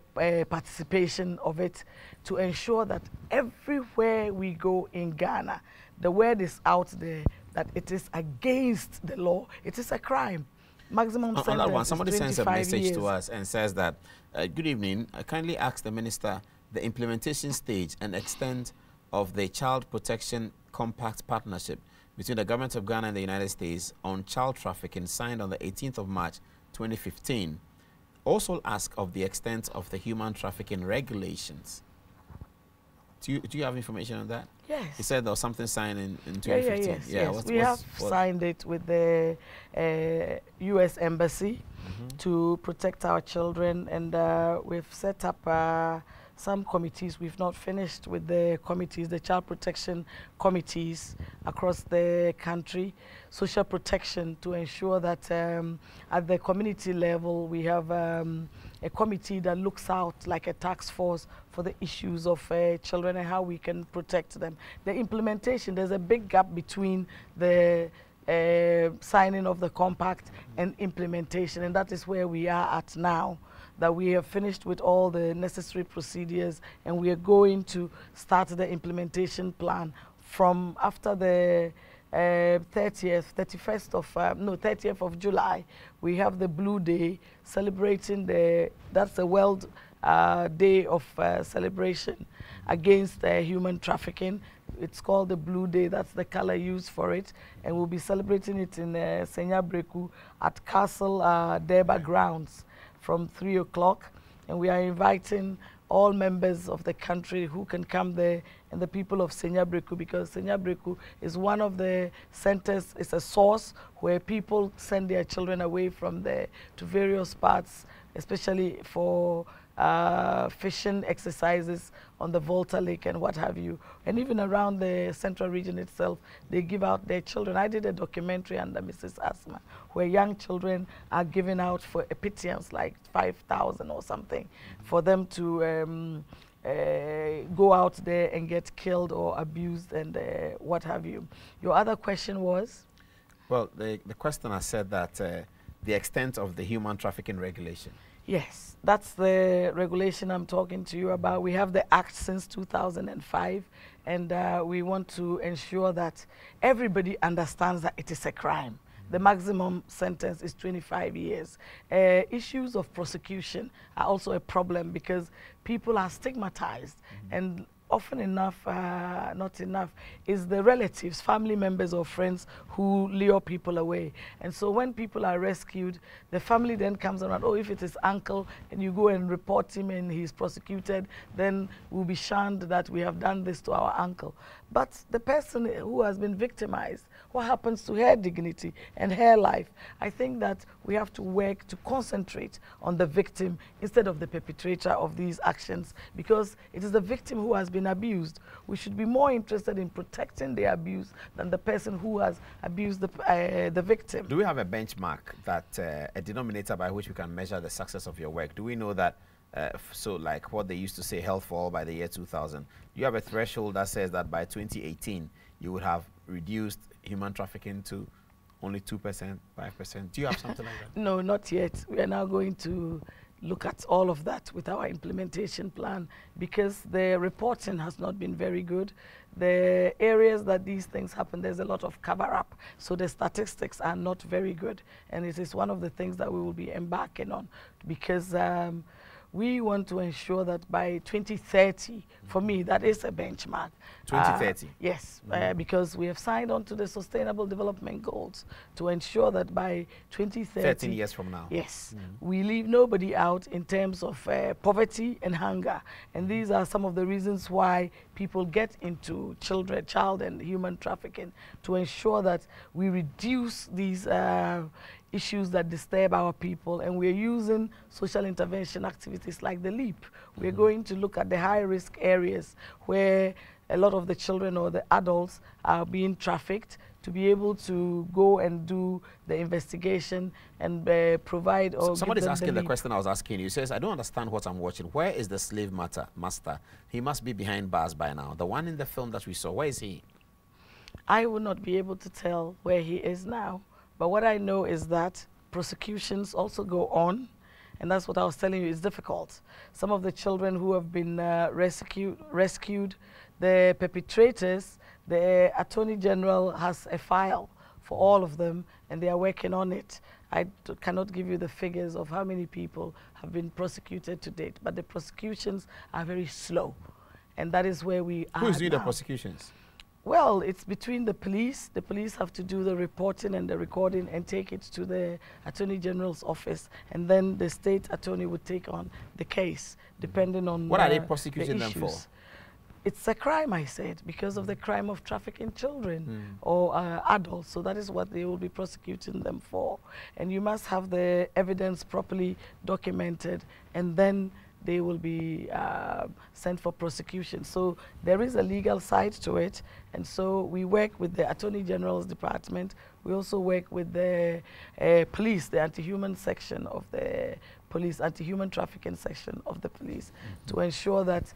participation of it, to ensure that everywhere we go in Ghana, the word is out there that it is against the law. It is a crime. Maximum sentence. On that one,
somebody
is
sends a message
years.
to us and says that, good evening, I kindly ask the minister the implementation stage and extent of the Child Protection Compact Partnership between the Government of Ghana and the United States on child trafficking, signed on the 18th of March 2015. Also ask of the extent of the human trafficking regulations. Do you have information on that?
Yes.
He said there was something signed in 2015.
Yes. We have signed it with the U.S. Embassy to protect our children, and we've set up some committees. We've not finished with the committees, the child protection committees across the country, social protection, to ensure that at the community level we have a committee that looks out like a task force for the issues of children and how we can protect them. The implementation, there's a big gap between the signing of the compact and implementation, and that is where we are at now, that we have finished with all the necessary procedures, and we are going to start the implementation plan from after the 30th of July, we have the Blue Day celebrating that's the World Day of celebration against human trafficking. It's called the Blue Day. That's the color used for it. And we'll be celebrating it in Senyabreku at Castle Derba grounds from 3 o'clock. And we are inviting all members of the country who can come there and the people of Senyabreku, because Senyabreku is one of the centers, it's a source where people send their children away from there to various parts, especially for fishing exercises on the Volta Lake and what have you. And even around the central region itself, they give out their children. I did a documentary under Mrs. Asma where young children are given out for a pittance, like 5,000 or something, for them to go out there and get killed or abused and what have you. Your other question was?
Well, the questioner said that the extent of the human trafficking regulation.
Yes, that's the regulation I'm talking to you about. We have the Act since 2005, and we want to ensure that everybody understands that it is a crime. The maximum sentence is 25 years. Issues of prosecution are also a problem because people are stigmatized, and often enough, not enough, is the relatives, family members or friends who lure people away. And so when people are rescued, the family then comes around, oh, if it is uncle, and you go and report him and he's prosecuted, then we'll be shunned that we have done this to our uncle. But the person who has been victimized, what happens to her dignity and her life? I think that we have to work to concentrate on the victim instead of the perpetrator of these actions, because it is the victim who has been abused. We should be more interested in protecting the abuse than the person who has abused the victim.
Do we have a benchmark, that a denominator by which we can measure the success of your work? Do we know that, so like what they used to say, health for all by the year 2000, you have a threshold that says that by 2018 you would have reduced human trafficking to only 2%, 5%? Do you have something like that?
No, not yet. We are now going to look at all of that with our implementation plan, because the reporting has not been very good. The areas that these things happen, there's a lot of cover-up, so the statistics are not very good. And it is one of the things that we will be embarking on, because we want to ensure that by 2030, for me, that is a benchmark.
2030?
Yes, because we have signed on to the Sustainable Development Goals to ensure that by 2030...
13 years from now.
Yes, we leave nobody out in terms of poverty and hunger. And these are some of the reasons why people get into child and human trafficking, to ensure that we reduce these issues that disturb our people, and we're using social intervention activities like the LEAP. We're going to look at the high-risk areas where a lot of the children or the adults are being trafficked, to be able to go and do the investigation and provide or
somebody's asking the question I was asking you. He says, I don't understand what I'm watching. Where is the slave master? He must be behind bars by now. The one in the film that we saw, where is he?
I will not be able to tell where he is now. But what I know is that prosecutions also go on, and that's what I was telling you, it's difficult. Some of the children who have been rescued, the perpetrators, the Attorney General has a file for all of them, and they are working on it. I cannot give you the figures of how many people have been prosecuted to date, but the prosecutions are very slow, and that is where we are.
Who is doing
now.
the prosecutions?
Well, it's between the police. The police have to do the reporting and the recording and take it to the Attorney General's office, and then the state attorney would take on the case, depending on
what are they prosecuting them for?
It's a crime, I said, because of the crime of trafficking children or adults. So that is what they will be prosecuting them for. And you must have the evidence properly documented, and then they will be sent for prosecution. So there is a legal side to it, and so we work with the Attorney General's Department. We also work with the police, the anti-human section of the police, anti-human trafficking section of the police, to ensure that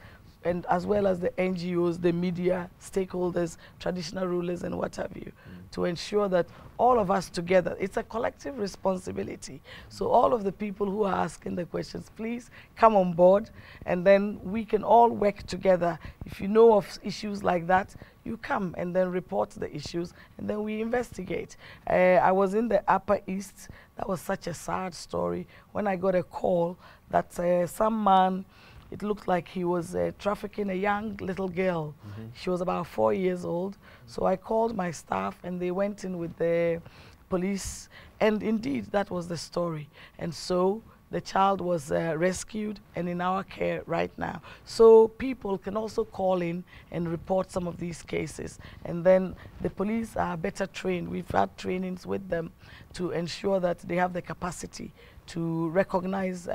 and as well as the NGOs, the media, stakeholders, traditional rulers, and what have you, to ensure that all of us together, it's a collective responsibility. So all of the people who are asking the questions, please come on board, and then we can all work together. If you know of issues like that, you come and then report the issues, and then we investigate. I was in the Upper East. That was such a sad story when I got a call that some man, it looked like he was trafficking a young little girl. She was about 4 years old. So I called my staff, and they went in with the police, and indeed that was the story. And so the child was rescued and in our care right now. So people can also call in and report some of these cases. And then the police are better trained. We've had trainings with them to ensure that they have the capacity to recognize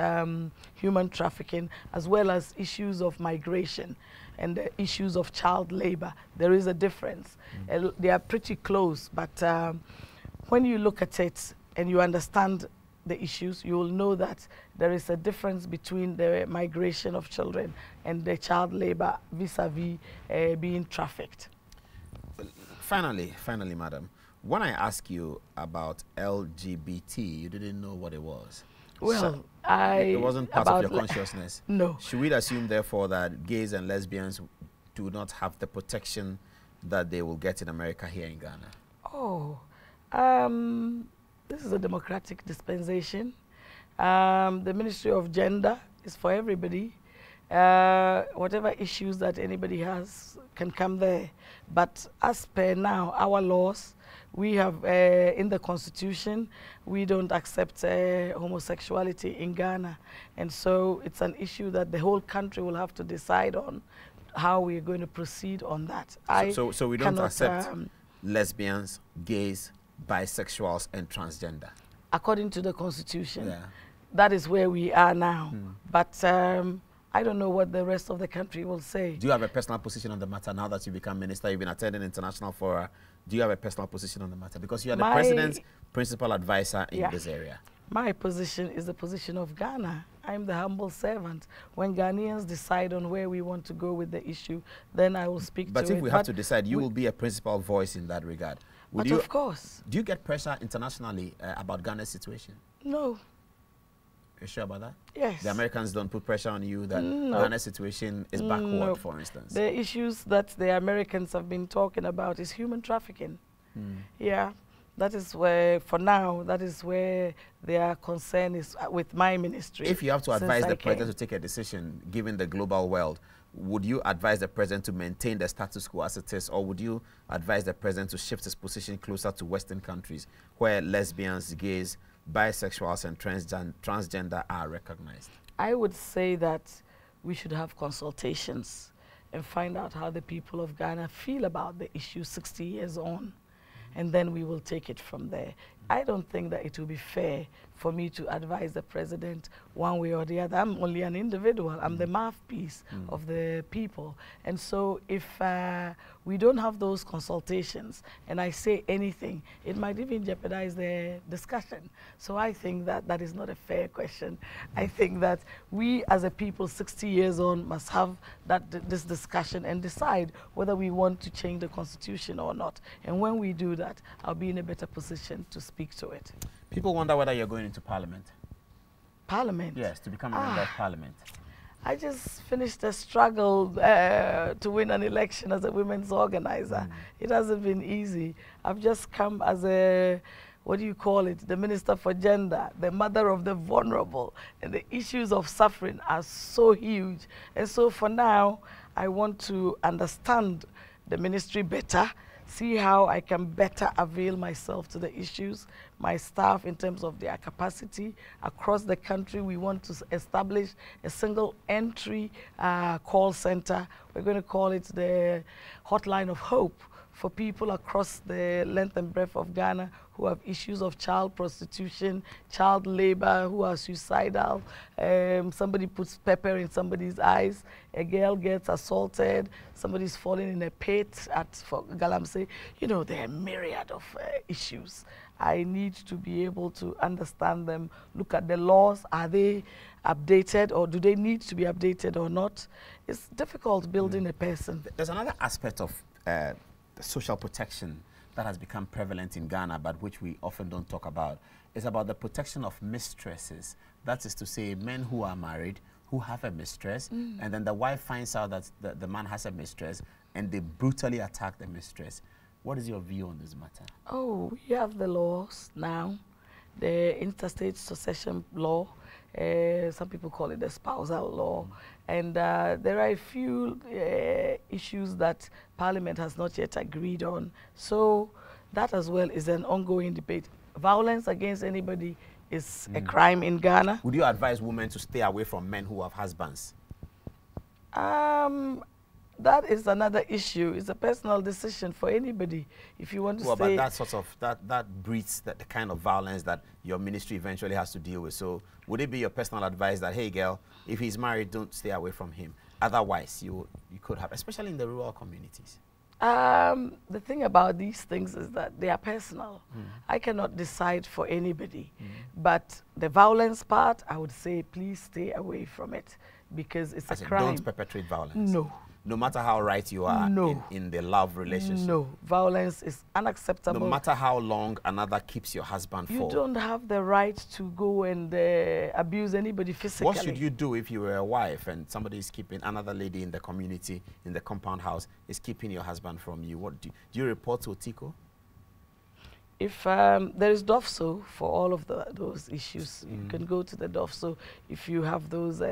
human trafficking, as well as issues of migration and the issues of child labor. There is a difference. They are pretty close, but when you look at it and you understand the issues, you will know that there is a difference between the migration of children and the child labor vis-a-vis being trafficked.
Finally, madam, when I ask you about LGBT, you didn't know what it was.
Well,
so it wasn't part of your consciousness.
No.
Should we assume, therefore, that gays and lesbians do not have the protection that they will get in America here in Ghana?
Oh, this is a democratic dispensation. The Ministry of Gender is for everybody. Whatever issues that anybody has can come there. But as per now, our laws, we have in the Constitution, we don't accept homosexuality in Ghana. And so it's an issue that the whole country will have to decide on how we're going to proceed on that.
So we don't accept lesbians, gays, bisexuals, and transgender?
According to the Constitution, that is where we are now. But I don't know what the rest of the country will say.
Do you have a personal position on the matter now that you become minister? You've been attending international fora. Do you have a personal position on the matter? Because you are the president's principal advisor in this area.
My position is the position of Ghana. I'm the humble servant. When Ghanaians decide on where we want to go with the issue, then I will speak to it.
But if we have to decide, you will be a principal voice in that regard.
But of course.
Do you get pressure internationally about Ghana's situation?
No.
You're sure about that?
Yes.
The Americans don't put pressure on you that Ghana's situation is backward, for instance?
The issues that the Americans have been talking about is human trafficking. Yeah. That is where, for now, that is where their concern is with my ministry.
If you have to advise the president to take a decision, given the global world, would you advise the president to maintain the status quo as it is, or would you advise the president to shift his position closer to Western countries where lesbians, gays, bisexuals, and transgender are recognized?
I would say that we should have consultations and find out how the people of Ghana feel about the issue 60 years on, and then we will take it from there. I don't think that it will be fair for me to advise the president one way or the other. I'm only an individual. I'm the mouthpiece of the people. And so if we don't have those consultations and I say anything, it might even jeopardize the discussion. So I think that that is not a fair question. I think that we as a people 60 years on must have this discussion and decide whether we want to change the Constitution or not. And when we do that, I'll be in a better position to speak to it.
People wonder whether you're going into Parliament.
Parliament?
Yes, to become a member of Parliament.
I just finished a struggle to win an election as a women's organizer. It hasn't been easy. I've just come as a, what do you call it, the Minister for Gender, the mother of the vulnerable, and the issues of suffering are so huge. And so for now, I want to understand the ministry better, see how I can better avail myself to the issues, my staff in terms of their capacity. Across the country, we want to establish a single entry call center. We're going to call it the Hotline of Hope for people across the length and breadth of Ghana who have issues of child prostitution, child labor, who are suicidal. Somebody puts pepper in somebody's eyes, a girl gets assaulted, somebody's falling in a pit for Galamsey. You know, there are a myriad of issues. I need to be able to understand them, look at the laws. Are they updated, or do they need to be updated or not? It's difficult building a person.
There's another aspect of the social protection that has become prevalent in Ghana, but which we often don't talk about. It's about the protection of mistresses. That is to say, men who are married, who have a mistress, and then the wife finds out that the man has a mistress, and they brutally attack the mistress. What is your view on this matter?
Oh, we have the laws now, the interstate succession law. Some people call it the spousal law. And there are a few issues that Parliament has not yet agreed on. So that as well is an ongoing debate. Violence against anybody is a crime in Ghana.
Would you advise women to stay away from men who have husbands?
That is another issue. It's a personal decision for anybody. If you want to stay...
But that sort of, that breeds the kind of violence that your ministry eventually has to deal with. So would it be your personal advice that, hey girl, if he's married, don't stay away from him? Otherwise, you could have, especially in the rural communities.
The thing about these things is that they are personal. I cannot decide for anybody. But the violence part, I would say, please stay away from it, because it's a crime.
Don't perpetrate violence.
No.
No matter how right you are in the love relationship.
No, violence is unacceptable.
No matter how long another keeps your husband for.
You don't have the right to go and abuse anybody physically.
What should you do if you were a wife and somebody is keeping, another lady in the community, in the compound house, is keeping your husband from you? What do you report to Otiko?
If there is DOFSO for all of those issues, you can go to the DOFSO. If you have those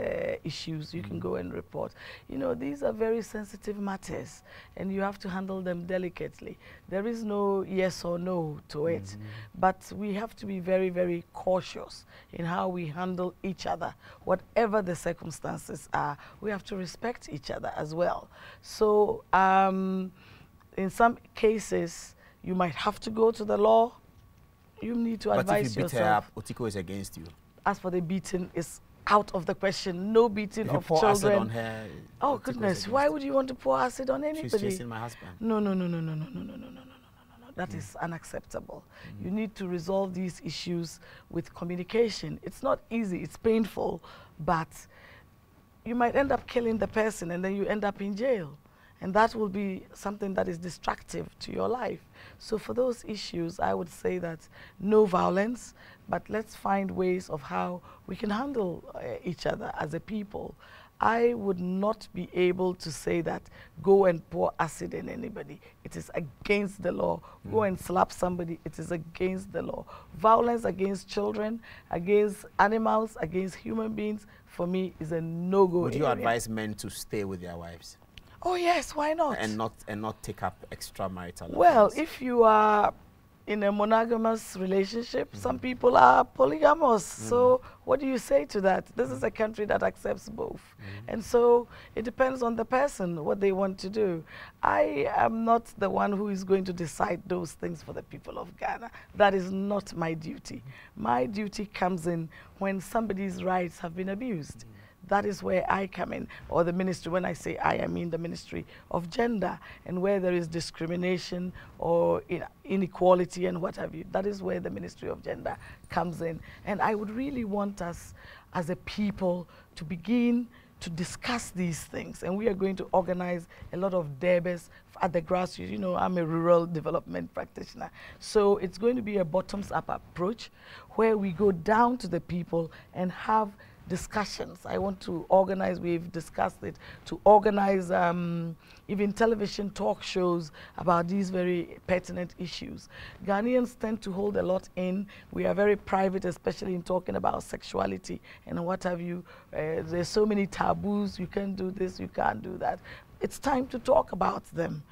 issues, you can go and report. You know, these are very sensitive matters, and you have to handle them delicately. There is no yes or no to it, but we have to be very, very cautious in how we handle each other. Whatever the circumstances are, we have to respect each other as well. So in some cases, you might have to go to the law. You need to advise yourself. But if you beat her up,
Otiko is against you.
As for the beating, it's out of the question. No beating of children.
If you pour acid on her,
oh goodness, why would you want to pour acid on anybody?
She's chasing my husband.
No. That is unacceptable. You need to resolve these issues with communication. It's not easy, it's painful, but you might end up killing the person and then you end up in jail. And that will be something that is destructive to your life. So for those issues, I would say that no violence, but let's find ways of how we can handle each other as a people. I would not be able to say that go and pour acid in anybody. It is against the law. Go and slap somebody. It is against the law. Violence against children, against animals, against human beings, for me, is a no-go.
Would you advise men to stay with their wives?
Oh yes, why not?
And not take up extramarital
Well,
affairs.
if you are in a monogamous relationship, some people are polygamous. So what do you say to that? This is a country that accepts both. And so it depends on the person, what they want to do. I am not the one who is going to decide those things for the people of Ghana. That is not my duty. My duty comes in when somebody's rights have been abused. That is where I come in, or the ministry. When I say I mean the Ministry of Gender, and where there is discrimination or inequality and what have you. That is where the Ministry of Gender comes in. And I would really want us as a people to begin to discuss these things. And we are going to organize a lot of debates at the grassroots. You know, I'm a rural development practitioner. So it's going to be a bottoms-up approach where we go down to the people and have discussions. I want to organize, we've discussed it, to organize even television talk shows about these very pertinent issues. Ghanaians tend to hold a lot in. We are very private, especially in talking about sexuality and what have you. There's so many taboos. You can't do this, you can't do that. it's time to talk about them.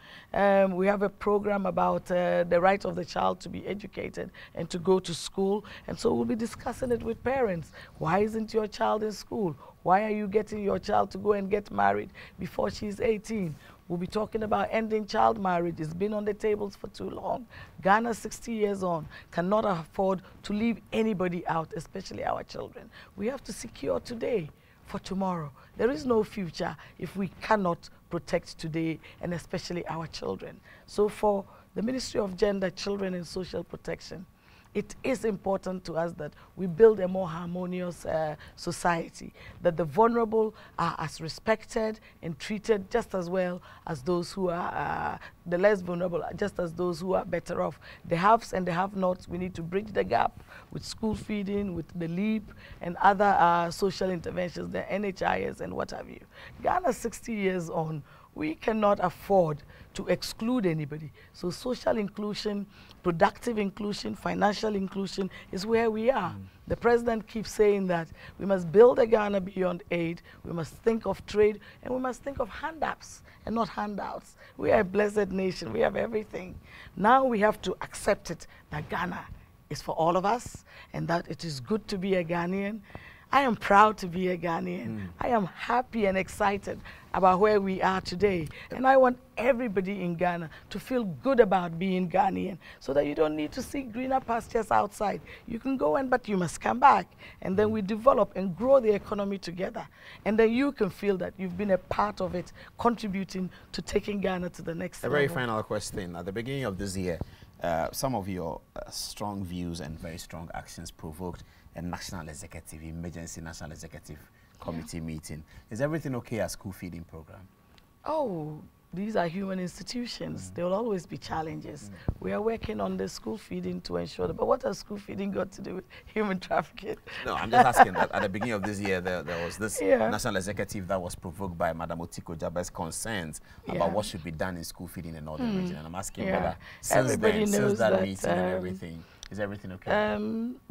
We have a program about the right of the child to be educated and to go to school. And so we'll be discussing it with parents. Why isn't your child in school? Why are you getting your child to go and get married before she's 18? We'll be talking about ending child marriage. It's been on the tables for too long. Ghana, 60 years on, cannot afford to leave anybody out, especially our children. We have to secure today for tomorrow. There is no future if we cannot protect today, and especially our children. So for the Ministry of Gender, Children and Social Protection, it is important to us that we build a more harmonious society, that the vulnerable are as respected and treated just as well as those who are the less vulnerable, just as those who are better off. The haves and the have-nots, we need to bridge the gap with school feeding, with the LEAP and other social interventions, the NHIS and what have you. Ghana, 60 years on, we cannot afford to exclude anybody. So social inclusion, productive inclusion, financial inclusion is where we are. The president keeps saying that we must build a Ghana beyond aid, we must think of trade, and we must think of hand-ups and not handouts. We are a blessed nation, we have everything. Now we have to accept it that Ghana is for all of us and that it is good to be a Ghanaian. I am proud to be a Ghanaian. I am happy and excited about where we are today. And I want everybody in Ghana to feel good about being Ghanaian so that you don't need to see greener pastures outside. You can go but you must come back. And then we develop and grow the economy together. And then you can feel that you've been a part of it, contributing to taking Ghana to the next level.
A very final question. At the beginning of this year, some of your strong views and very strong actions provoked a national executive, emergency national executive committee meeting. Is everything okay at school feeding program? Oh, these are human institutions. There will always be challenges. We are working on the school feeding to ensure that, but what has school feeding got to do with human trafficking? No, I'm just asking that at the beginning of this year, there was this national executive that was provoked by Madam Otiko-Jabe's concerns about what should be done in school feeding in Northern region. And I'm asking whether since that meeting and everything, is everything okay?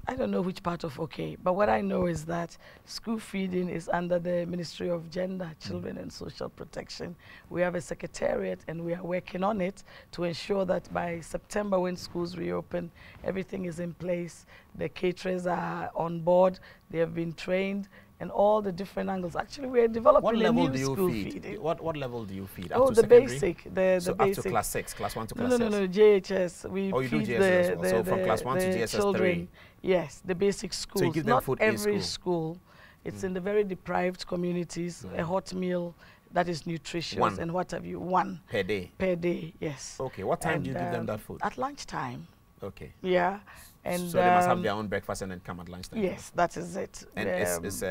I don't know which part of okay, but what I know is that school feeding is under the Ministry of Gender, Children and Social Protection. We have a secretariat and we are working on it to ensure that by September when schools reopen, everything is in place. The caterers are on board, they have been trained, and all the different angles. Actually, we are developing a new school feeding. What level do you feed? Up to the basic. So up to class 6, class 1 to class 6? No, JHS. We feed so from class 1 to JSS children, 3? Yes, the basic schools. So you give them food in school? Not every school. It's in the very deprived communities, a hot meal that is nutritious and what have you. One. Per day? Per day, yes. Okay, what time do you give them that food? At lunchtime. Okay. Yeah. And so they must have their own breakfast and then come at lunchtime. Yes, that is it. And it's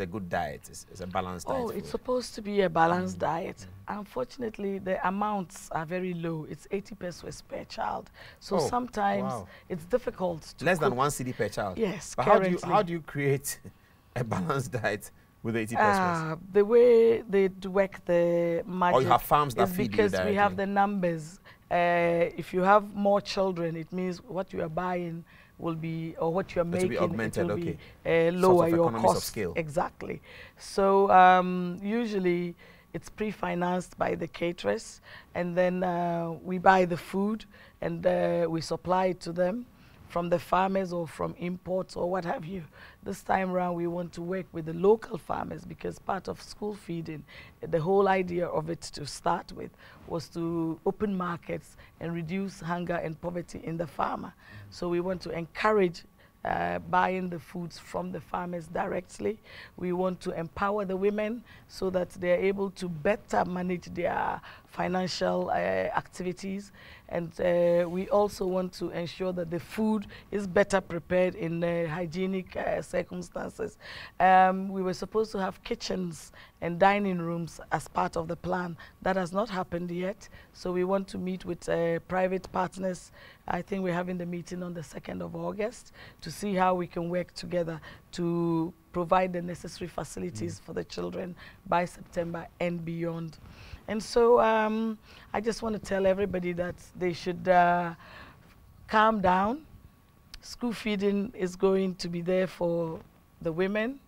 a good diet. It's a balanced diet. Oh, it's supposed to be a balanced diet. Unfortunately, the amounts are very low. It's 80 pesos per child. So sometimes it's difficult to less than 1 cedi per child. Yes. But how do you create a balanced diet with 80 pesos? The way they work the magic. Or you have farms that feed you directly. Because we have the numbers. If you have more children, it means what you are buying will be, or what you are making, it will be lower your cost. Of scale. Exactly. So usually it's pre-financed by the caterers, and then we buy the food and we supply it to them from the farmers or from imports or what have you. This time around, we want to work with the local farmers because part of school feeding, the whole idea of it to start with was to open markets and reduce hunger and poverty in the farmer. So we want to encourage buying the foods from the farmers directly. We want to empower the women so that they're able to better manage their financial activities. And we also want to ensure that the food is better prepared in hygienic circumstances. We were supposed to have kitchens and dining rooms as part of the plan. That has not happened yet. So we want to meet with private partners. I think we're having the meeting on the 2nd of August to see how we can work together to provide the necessary facilities for the children by September and beyond. And so I just want to tell everybody that they should calm down. School feeding is going to be there for the women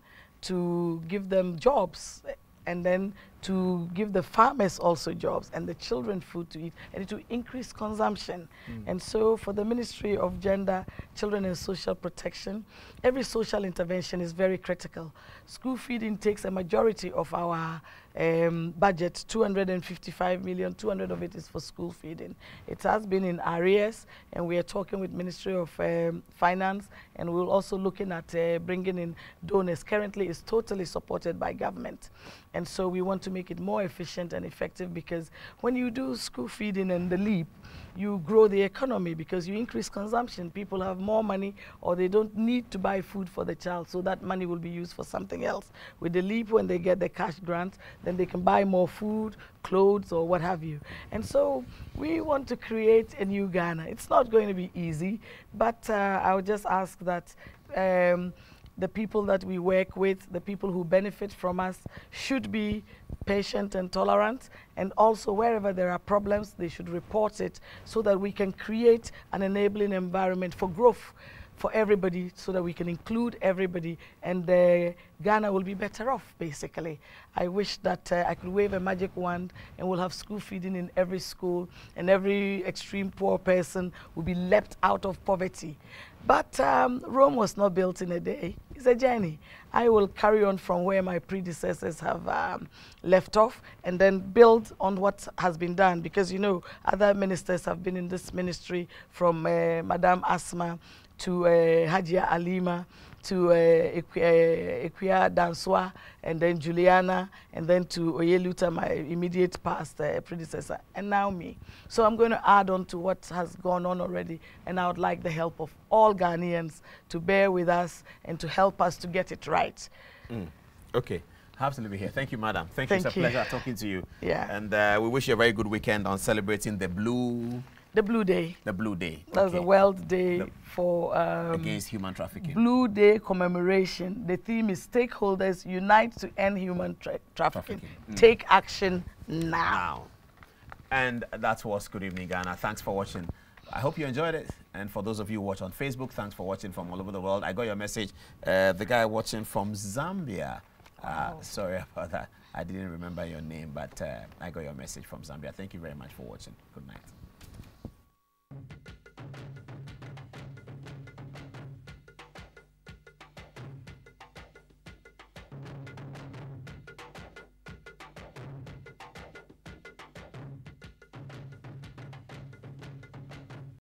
to give them jobs and then
to give the farmers also jobs and the children food to eat, and to increase consumption. And so for the Ministry of Gender, Children and Social Protection, every social intervention is very critical. School feeding takes a majority of our budget, 255 million, 200 of it is for school feeding. It has been in arrears, and we are talking with Ministry of Finance, and we're also looking at bringing in donors. Currently, it's totally supported by government. And so we want to make it more efficient and effective, because when you do school feeding and the leap, you grow the economy because you increase consumption. People have more money, or they don't need to buy food for the child, so that money will be used for something else. With the leap, when they get the cash grant, then they can buy more food, clothes, or what have you. And so we want to create a new Ghana. It's not going to be easy, but I would just ask that the people that we work with, the people who benefit from us, should be patient and tolerant, and also wherever there are problems, they should report it, so that we can create an enabling environment for growth for everybody, so that we can include everybody, and Ghana will be better off, basically. I wish that I could wave a magic wand and we'll have school feeding in every school, and every extreme poor person will be leapt out of poverty. But Rome was not built in a day. It's a journey. I will carry on from where my predecessors have left off, and then build on what has been done, because, you know, other ministers have been in this ministry, from Madame Asma to Hajia Alima, to Equia Danswa, and then Juliana, and then to Oyeluta, my immediate past predecessor, and now me. So I'm going to add on to what has gone on already, and I would like the help of all Ghanaians to bear with us and to help us to get it right.
Okay. Absolutely here. Thank you, madam. Thank you. It's a pleasure talking to you.
Yeah.
And we wish you a very good weekend on celebrating the Blue Day. The Blue Day.
That's the World Day for
against human trafficking.
Blue Day commemoration. The theme is Stakeholders Unite to End Human Trafficking. Take action now.
And that was Good Evening Ghana. Thanks for watching. I hope you enjoyed it. And for those of you who watch on Facebook, thanks for watching from all over the world. I got your message. The guy watching from Zambia. Sorry about that. I didn't remember your name, but I got your message from Zambia. Thank you very much for watching. Good night.